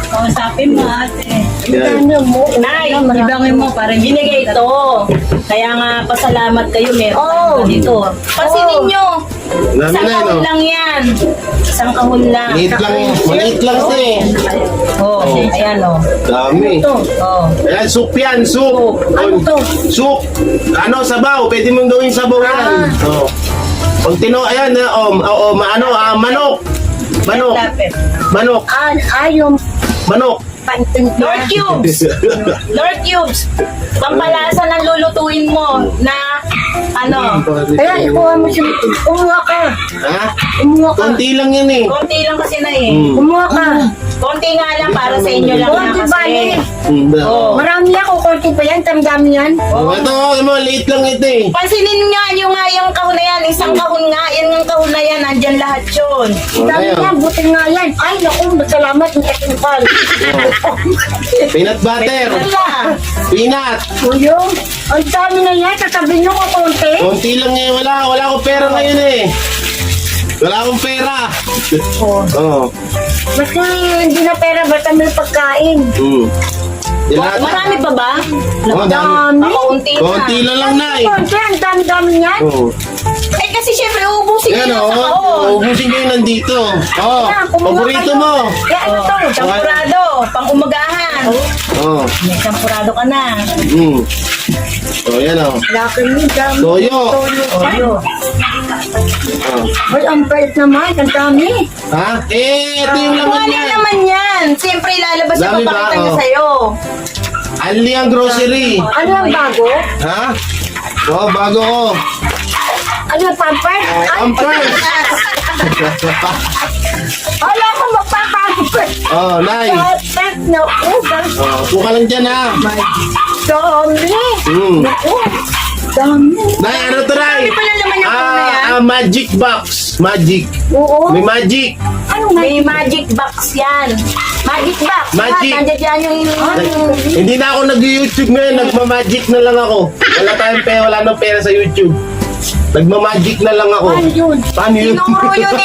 kausapin mo ate. Yan. Ano mo? Nay, ibangin mo para binigay ito. Kaya nga, pasalamat kayo, meron Oh. kayo dito. Pansinin nyo. Dami Isang na yun, kahon oh. lang yan. Isang kahon lang. Maliit lang ito eh. Oh, ayan oh. Dami. Oh. Ayan, soup yan, soup. Ano to? Soup. Ano, sabaw. Pwede mong gawin sabaw yan. Oh. Pag ayan, manok. Manok. Lapit. Manok. Yung Manok. panting Lord Cubes. Lord Cubes. Pampalasa ng lulutuin mo na ano. Kaya ikuha mo siya. Umuha ka. Ha? Umuha ka. Konti lang yan eh. Konti lang kasi na eh. Hmm. Umuha ka. Konti nga lang para sa inyo lang na Konti ba kasi. yan? Oh. Marami ako, konti pa yan. Tamdami yan. Oh, ito, liit lang ito eh. Pansinin nga yung nga yung kahon na yan. Isang kahon nga. Yan yung kahon na yan. Nandyan lahat yun. Dami Ayan. yan, buti nga yan. Ay, naku, salamat ng katingkal. Peanut butter. Wala. Peanut. Uyong, ang dami na yan. Tatabi nyo ko konti. Konti lang eh. Wala akong pera ngayon eh. Wala akong pera. Oh. Basta hindi na pera, basta may pagkain. Dilata. Marami pa ba? Oh, dami. Dami. Konti na. Konti lang lang na eh. Konti, ang dami-dami yan. Oh. Eh kasi syempre uubusin Yan nyo o, sa kahon. ubusin kayo nandito. Oh, Yan, kumuha paborito kayo. mo. Yan, ano to? Champurado. Pang umagahan. Oh, May champurado ka na. Oh, yan o. Laki mo, dami. Toyo. Oyo. Oh. Ay, ang pait naman, ang dami. Ha? Ito yung laman Wala yan. naman yan. Siyempre ilalabas yung Dami ba? papakita niya Oh. sa'yo. Anli ang grocery. Ano ang bago? Ha? Oh, bago ko. Ano ang pampers? Ay, Pampers. wala ko magpapampers. Oh, Nay. Pampers na ugas. Oh, buka lang dyan ha. Dami. Naku, dami. Nay, ano to, Nay? Ano pala naman yung phone na yan? Magic box. Magic. Oo. May magic. Ano nga? May magic box yan. Magic box. Magic. Nandiyan dyan yung... Hindi na ako nag-YouTube ngayon, nagma-magic na lang ako. Wala tayong pera, wala nang pera sa YouTube. Nagma-magic na lang ako. Ano yun? Paano yun? Tinuro yun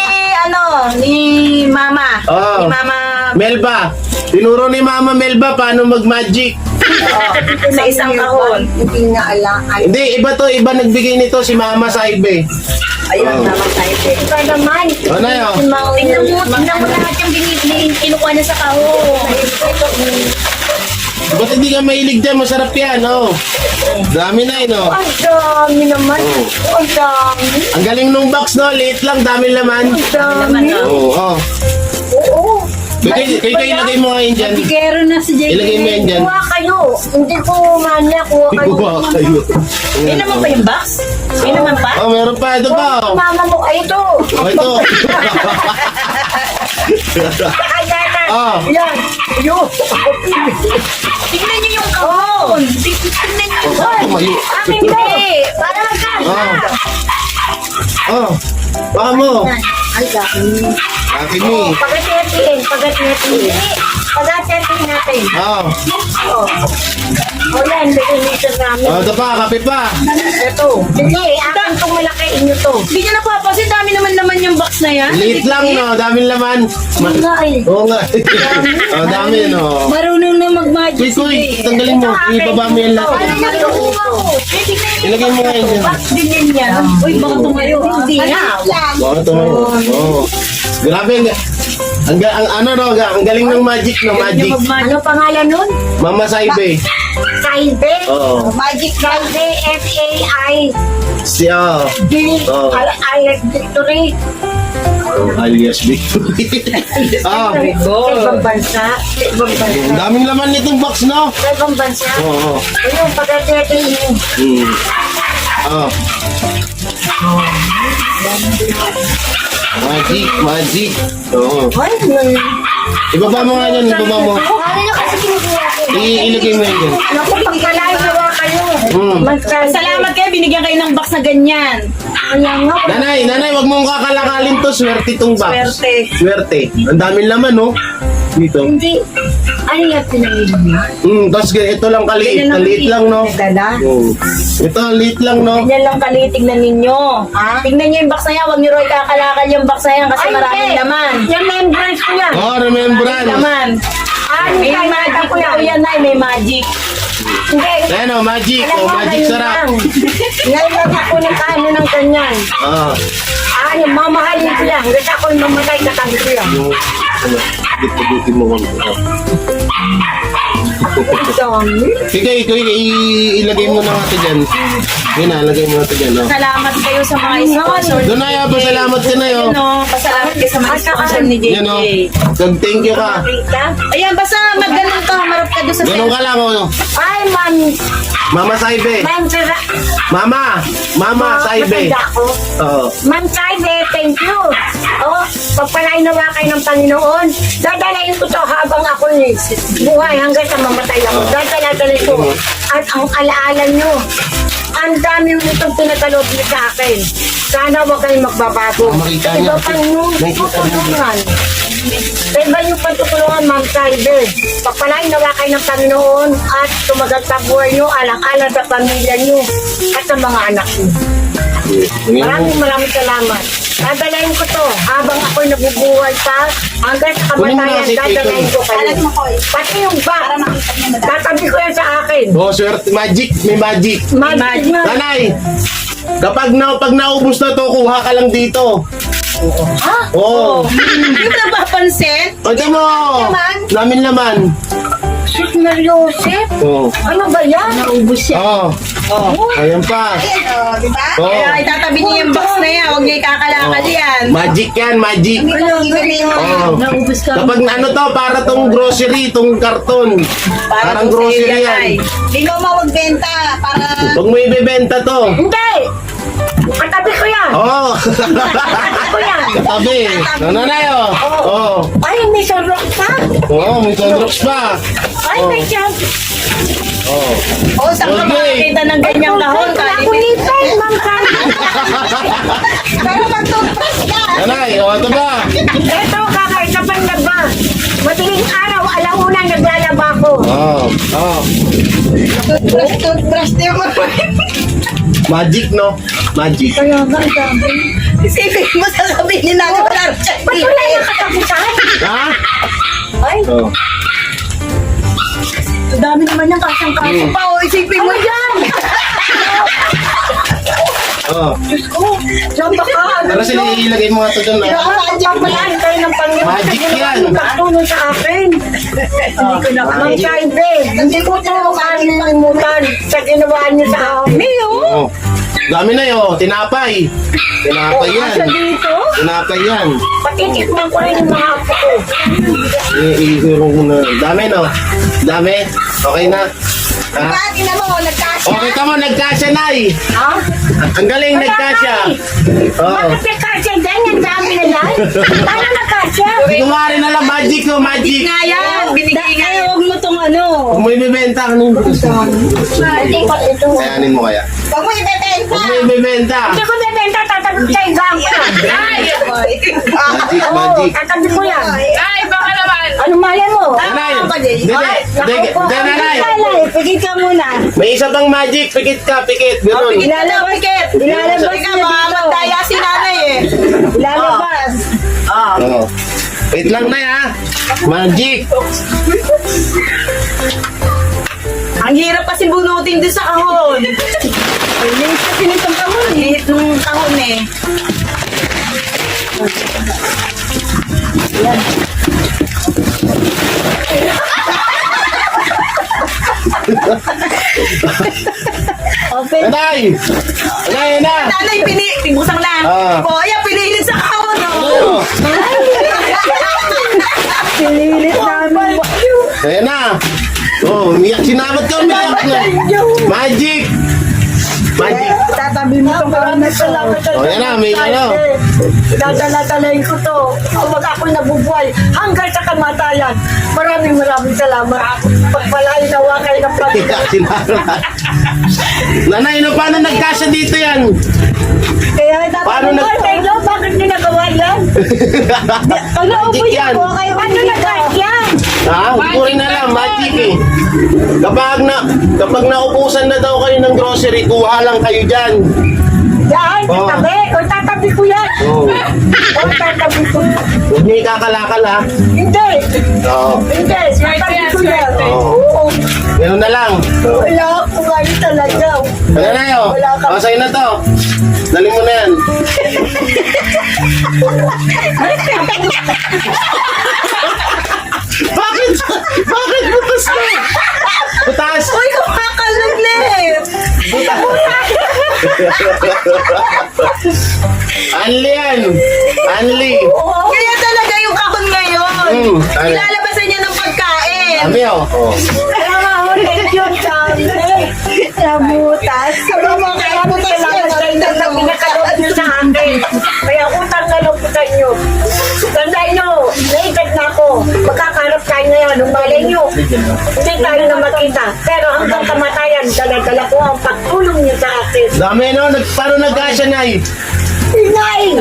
ni Mama. Oh. Ni Mama Melba. Tinuro ni Mama Melba paano mag-magic. sa isang kahon. Hindi nga alam. Hindi, iba to. Iba nagbigay nito si Mama Saibe. Ayun, Oh. Mama Saibe. Iba naman. O na yun. Tingnan mo lahat yung kinukuha niya sa kahon. Ba't hindi ka mahilig dyan? Masarap yan, oh. Dami na yun, oh. Ang dami naman. Ang dami. Ang galing nung box, no? Liit lang, dami laman. Ang dami. Oo, oh. Oo. Kayo ilagay mo ngayon dyan. Sigero na si JJ. Ilagay mo yan dyan. Kuha kayo. Hindi ko manya. Kuha kayo. Kuha kayo. May naman pa yung box? May naman pa? Oh, meron pa. Ito pa, oh. Mama mo. Ay, ito. Oh, ito. Ayan. Oh. Yan. Yun. Tingnan niyo yung kahon. Tingnan niyo yung kahon. Tumayo. Akin hindi. Para magkasa. Oh. Baka mo. Ay, dami. Akin ni. Pagatihatiin. Pagatihatiin natin. Oh. O yan, definition na namin. Ito pa, kape pa. Ito. Sige, akin itong malaki inyo to. Hindi niya napapansin, dami naman yung box na yan. Liit lang, no? Daming laman. Nga eh. Oo nga. Oh, dami, no? Marunong na mag-magic Kuy, tanggalin mo. Ibaba mo yan lahat. Ano nakuha ko? Ilagay mo ngayon dyan. Box din yan yan. Uy, baka tumayo. Hindi na. Oo, tumayo. Oo. Grabe. Ang ano, no? Ang galing ng magic, no? Magic. Ano pangalan nun? Mama Saibe. Saibe. Oo. Magic Saibe, F-A-I. Siya. D. Oo. I Victory. Alias Victory. Ah. Sa ibang bansa. Sa ibang bansa. Ang daming laman nitong box, no? Sa ibang bansa. Oo. Ayun, pagkatete yun. Ah. Magic. Oo. Ay, nun. Ibaba mo nga yan, ibaba mo. Ano na kasi kinukuha ko? Ilagay mo yan dyan. Naku, pagkalain nawa kayo. Salamat kayo, binigyan kayo ng box na ganyan. Kaya nga. Nanay, wag mong kakalakalin to. Swerte tong box. Swerte. Ang daming laman, no? Dito. Hindi. Ano yung pinamili niya? Tapos ito lang kaliit. Kaliit lang, no? Dala. Ito, liit lang, no? Yan lang kali, tignan ninyo. Tignan nyo yung box na yan, huwag nyo rin kakalakal yung box na yan kasi maraming laman. Yung membrane ko yan. Oh, remembrance. Laman. May magic po yan, Nay, may magic. Hindi. Ayan, oh, magic. Alam Oh, mo, magic ngayon sarap. lang. Ngayon lang ako nagkaano ng ganyan. Ah. Ano, mamahalin ko lang. Kasi ako'y mamatay katabi ko lang. Dito mo. Sige, ilagay mo na natin dyan. Yun na, lagay mo natin dyan, no? Salamat kayo sa mga sponsor. Doon na, pa salamat ka na, yo. Pasalamat kayo sa mga sponsor ni Yan, no? JJ. Thank you ka. Ayan, basta magganong ka, marap ka doon sa Ganun ka lang, oh. Ay, ma'am. Mama Saibe. Ma'am, sira. Mama Saibe. Matanda ko. Oo. Ma'am Saibe, thank you. Oh, pagpalain nawa kayo ng Panginoon. Dadalayin ko to habang ako buhay hanggang sa mamatay ako. Dadalayin ko. At ang alaala nyo, ang dami mo itong pinagkaloob niyo sa akin. Sana huwag kayong magbabago. Makita Iba niyo. pang nung Nakikita niyo. tutulungan. Sa iba yung pagtutulungan, Ma'am Saibe. Pagpalain nawa kayo ng Panginoon at tumagal sa buhay nyo, alang-alang sa pamilya nyo at sa mga anak nyo. Maraming salamat. Dadalayin ko to habang ako'y nabubuhay pa hanggang sa kamatayan. Dadalayin ko kayo. Pati yung bag, tatabi ko yan sa akin. Oh, swerte. Magic. May magic. Magic na. Nanay, pag naubos na to, kuha ka lang dito. Ha? Oo. Hindi mo napapansin? Pagka mo. Namin laman. Sus Mariosep? Oo. Ano ba yan? Naubos yan. Oo. Ayan pa. Oo. Kaya itatabi niyo yung box na yan, huwag niyo ikakalakal yan. Magic yan, magic. Oo. Naubos ka. Kapag ano to, para tong grocery, tong karton. Parang to sa grocery iyo, yan. Nay. Hindi mo magbenta para Huwag mo ibebenta to. Hindi! Katabi ko yan! Oo. Katabi ko yan! Katabi. Nanay, oh. Oo. Ay, may sorok pa! Oo, may sunrocks pa. Ay, may chance! Oo. O, saan ka Okay. makakita ng ganyang kahon? Wala ko nito, Ma'am Saibe. pero mag-toothbrush ka. Nanay, oh, ito ba? Ito, kakaisapan na ba? Madaling araw, alauna, naglalaba ko. Oo. Oo. Toothbrush din mo. Magic, no? Magic. Kaya nga, sabi. Isipin mo sasabihin nila na wala siya. Ba't wala yung katapusan? Ha? Ay, Oo. dami naman yung kasang-kaso pa. O, isipin mo yan! Oo. Diyos ko, saan ba ka? Ano Pero sila ilagay mo nga ito dun, ah. Pagpapalaan kayo ng Panginoon. Magic yan. Pagtulong sa akin. Hindi ko na Ma'am Saibe, hindi ko ito makalimutan sa ginawa niyo sa akin. Oo. Dami na yun. Tinapay. Tinapay yan. Asa dito? Tinapay yan. Patitikman ko rin yung mga apo ko. Iirong mo na. Dami, no? Dami? Okay na? Ha? Tingnan mo, nagkasya. Okay ka mo, nagkasya, Nay. Ha? Ang galing, nagkasya. Oo. Bakit may kasya dyan? Ang dami na yan. Paano nakasya? Hindi ko maaari na lang. Magic, no? Magic. Nga yan, binigay nga yan, huwag mo tong ano. Huwag mo ibibenta. Ano yung Hindi ko ito. Sayanin mo kaya. Huwag mo ibebenta. Huwag mo ibibenta. Hindi ko bebenta, tatabi ko sa igang ko. Ay, Magic, Oo, magic. tatabi ko yan. ay, baka naman. Ano malay mo? Nanay! Tama ka, Jay. Hindi, nanay! Nanay, pigit ka muna. May isa pang magic, pikit ka, pikit. Oh, Ganun. pikit ka daw, pikit. Ilalabas Sabi ka, niya baka dito. magdaya si nanay eh. Lalabas. Oh. Wait lang na ha. Magic. Ang hirap kasi bunutin din sa kahon. Ang liit kasi nitong kahon. Ang liit nung kahon eh. Open. Nanay! Nanay na! Nanay, pinibusang na. Ah. O, ayan, pinilit sa kahon. Ano? Pinilit namin. Ayan na! Oh, umiyak. Sinabat ka, umiyak na. Magic! Magic! Tatabi mo itong karamay. Salamat sa Oh, yan na, may ano. Dadala-dalayin ko to. Huwag ako nabubuhay hanggang sa kamatayan. Maraming salamat. Pagpalain nawa kayo ng Iyak, sinabat. Nanay, no, paano nagkasya dito yan? Kaya Paano tayo, bakit niyo nagawa yan? Pag naupo Magic siya yan. po, kayo ano nagawa yan? Ha? Hindi ko rin alam, magic eh. Kapag naubusan na daw kayo ng grocery, kuha lang kayo dyan. Yan, Oh. tatabi. O tatabi ko yan. Oh. O tatabi ko. Huwag niyo ikakalakal ha. Hindi. Oo. Hindi. Tatabi ko yan. Oo. Oo. Ganun na lang. Wala ako ngayon talaga. Ano na yun? Wala ka. O, sa'yo na to. Dali mo na yan. Bakit? Bakit butas ka? Butas! Uy, kumakalaglit. Anli yan! Anli! Kaya talaga yung kahon ngayon. Ano? Ilalabasan niya ng pagkain. Kami oh. Oh. Thank you, Charlie. Nabutas. Salamat sa inyo na pinakalog niyo sa akin. Kaya utang na loob ko sa inyo. Tandaan nyo, naibig na ako. Magkakarap tayo ngayon. Nung malay nyo, hindi tayo na makita. Pero hanggang kamatayan, dala-dala ko ang pagtulong niyo sa akin. Dami no? Paano nagkasya na eh? Inay!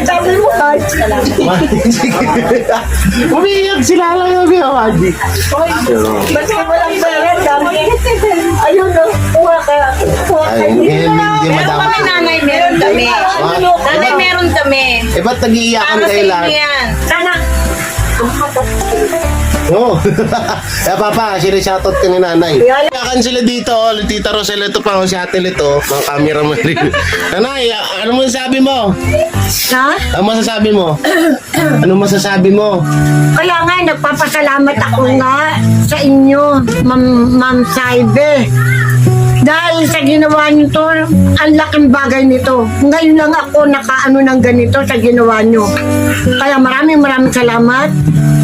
Sabi mo, Mark. Umiiyak sila lang yung magic. Ba't ka walang pera? Dami. Ayun, no. Kuha ka. Kuha ka. Ay, hindi Meron madami. kami nanay, meron kami. Nanay, meron kami. Eh, ba't nag-iiyakan Para sa kayo inyo lahat? yan. Sana. Oo. Eh, papa, sinishoutout ka ni nanay. Iyakan sila dito. Tita Rosel, ito pa. Si ate ito. Mga camera mo rin. Nanay, ano mo sabi mo? Ha? Ano masasabi mo? Ano masasabi mo? Kaya nga, nagpapasalamat ako nga sa inyo, Ma'am Saibe. Dahil sa ginawa niyo to, ang laking bagay nito. Ngayon lang ako nakaano ng ganito sa ginawa niyo. Kaya maraming salamat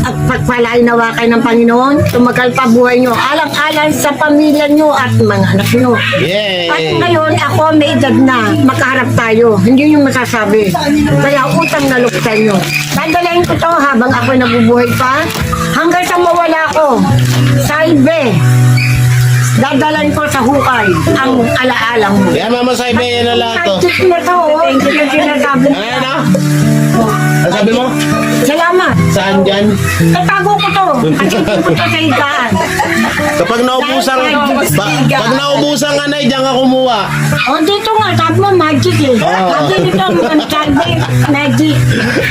at pagpalain nawa kayo ng Panginoon. Tumagal pa buhay niyo. Alang-alang sa pamilya niyo at mga anak niyo. At Yay! ngayon, ako may edad na, makaharap tayo. Hindi niyo masasabi. Kaya utang na loob sa inyo. Dadalayin ko to habang ako nabubuhay pa. Hanggang sa mawala ko. Saibe. Dadalayin ko sa hukay ang alaalang mo. Yan, Mama Saibe, yan na lahat to. Thank you na to. Thank you na sinasabi. Ano yan, ah? Ano sabi mo? Salamat. Saan dyan? Tatago ko to. Kasi hindi ko to sa higaan. Kapag naubusan, pag naubusan ka na, diyan ka kumuha. O dito nga, sabi mo magic eh. Oo. Sabi dito, ang sabi, magic.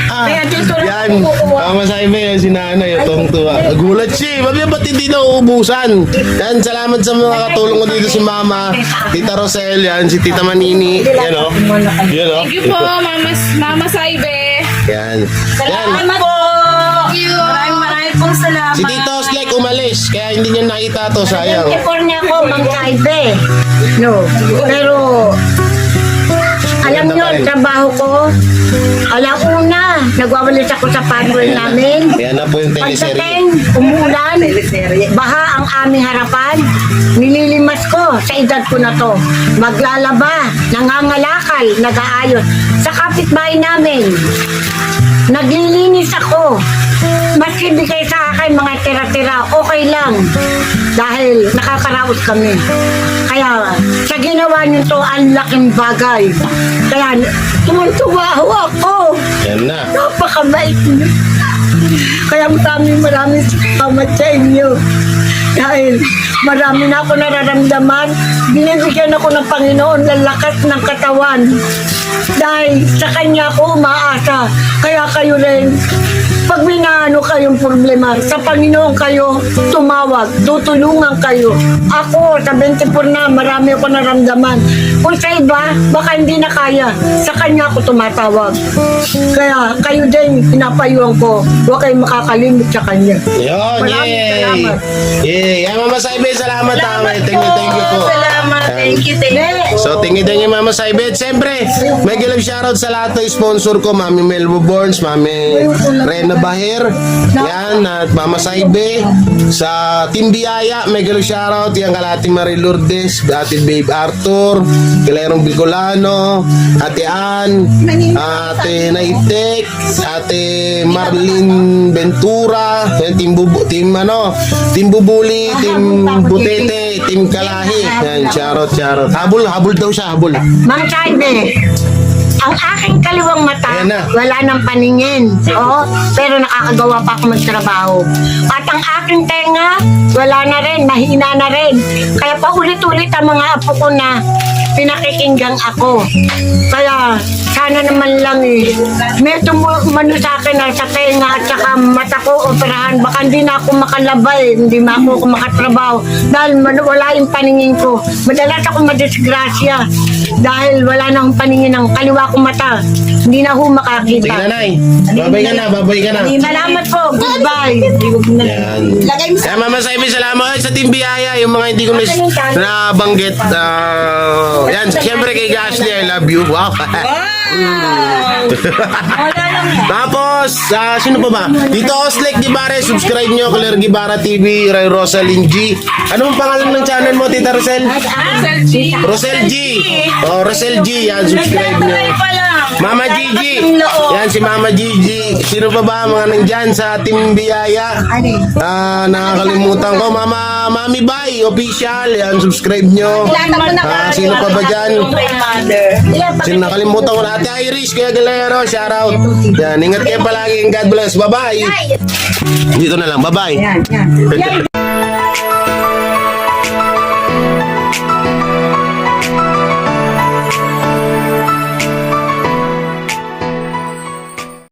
Kaya dito lang Yan, ako kukuha. Mama Saibe, yan si nanay, itong tuwa. Nagulat siya, babi, ba't hindi nauubusan? Yan, salamat sa mga katulong ko dito si Mama, Tita Rosel, yan, si Tita Manini, yan o. Yan o. Thank you po, Mama Saibe. Yan. Yan. Salamat po. Maraming pong salamat. Si Tito Oslek umalis, kaya hindi niya nakita to, sayang. California ko, Mang Saibe. No. Pero, alam nyo, trabaho ko, alauna, nagwawalis ako sa patrol namin. Yan na po yung teleserye. Pagdating, umulan, baha ang aming harapan, nililimas ko sa edad ko na to. Maglalaba, nangangalakal, nag-aayos. Sa kapitbahay namin, naglilinis ako. Maski bigay sa akin mga tira-tira, okay lang. Dahil nakakaraos kami. Kaya sa ginawa niyo to, ang laking bagay. Kaya tuwan-tuwa ako. Yan na. Napakabait niyo. Kaya maraming salamat sa inyo. Dahil marami na ako nararamdaman, binibigyan ako ng Panginoon ng lakas ng katawan. Dahil sa Kanya ako umaasa. Kaya kayo rin, pag minaano kayong problema, sa Panginoon kayo tumawag, tutulungan kayo. Ako, sa 24 na, marami ako naramdaman. Kung sa iba, baka hindi na kaya. Sa Kanya ako tumatawag. Kaya kayo din, pinapayuhan ko. Huwag kayong makakalimit sa Kanya. Yun, Maraming yay! salamat. Yay! Ay, Mama Saibet, salamat ha. Thank you po. Salamat. Thank you. So, thank you Mama Saibet. Siyempre, may gilang shoutout sa lahat ng sponsor ko. Mami Melbo Burns, Mami Rena Bahir, yan, at Mama Saibe. Sa Team Biyaya, may gilang shoutout. Yan, kalati Marie Lourdes, Ate Babe Arthur, Kilerong Bicolano, Ate Ann, Ate Naitek, Ate Marlene Ventura, yan, Team Bubuli, Team Butete, Team Kalahi. Yan, shoutout. Habol daw siya, habol. Mang Chaybe, ang aking kaliwang mata, Ayan na. wala nang paningin. Oo, pero nakakagawa pa ako magtrabaho. At ang aking tenga, wala na rin, mahina na rin. Kaya paulit-ulit ang mga apo ko na pinakikinggan ako. Kaya sana naman lang may tumano sa akin na sa tenga at saka mata ko operahan. Baka hindi na ako makalabay, hindi na ako makatrabaho. Dahil wala yung paningin ko. Madalas ako madisgrasya dahil wala na akong paningin ng kaliwa kong mata. Hindi na ako makakita. Sige Nay. Babay ka na. Salamat po. Goodbye. Yan. Kaya Mama Saibet, salamat sa Team Biyaya. Yung mga hindi ko nabanggit. Yan, siyempre kay Ashley, I love you. Wow. Tapos, sino pa ba? Dito Oslek Gibare, subscribe nyo. Claire Gibara TV, Ray Rosalyn G. Ano ang pangalan ng channel mo, Tita Rosel? Rosel G. Oh, Rosel G. Yan, subscribe nyo. Mama Gigi. Yan, si Mama Gigi. Sino pa ba mga nandyan sa Team Biyaya? Nakakalimutan ko. Mami Bay, official. Yan, subscribe nyo. Sino pa ba dyan? Sino nakalimutan ko na? Ate Iris, kaya Galero, shoutout. Yan, ingat kayo palagi. God bless. Bye-bye. Dito na lang, bye-bye.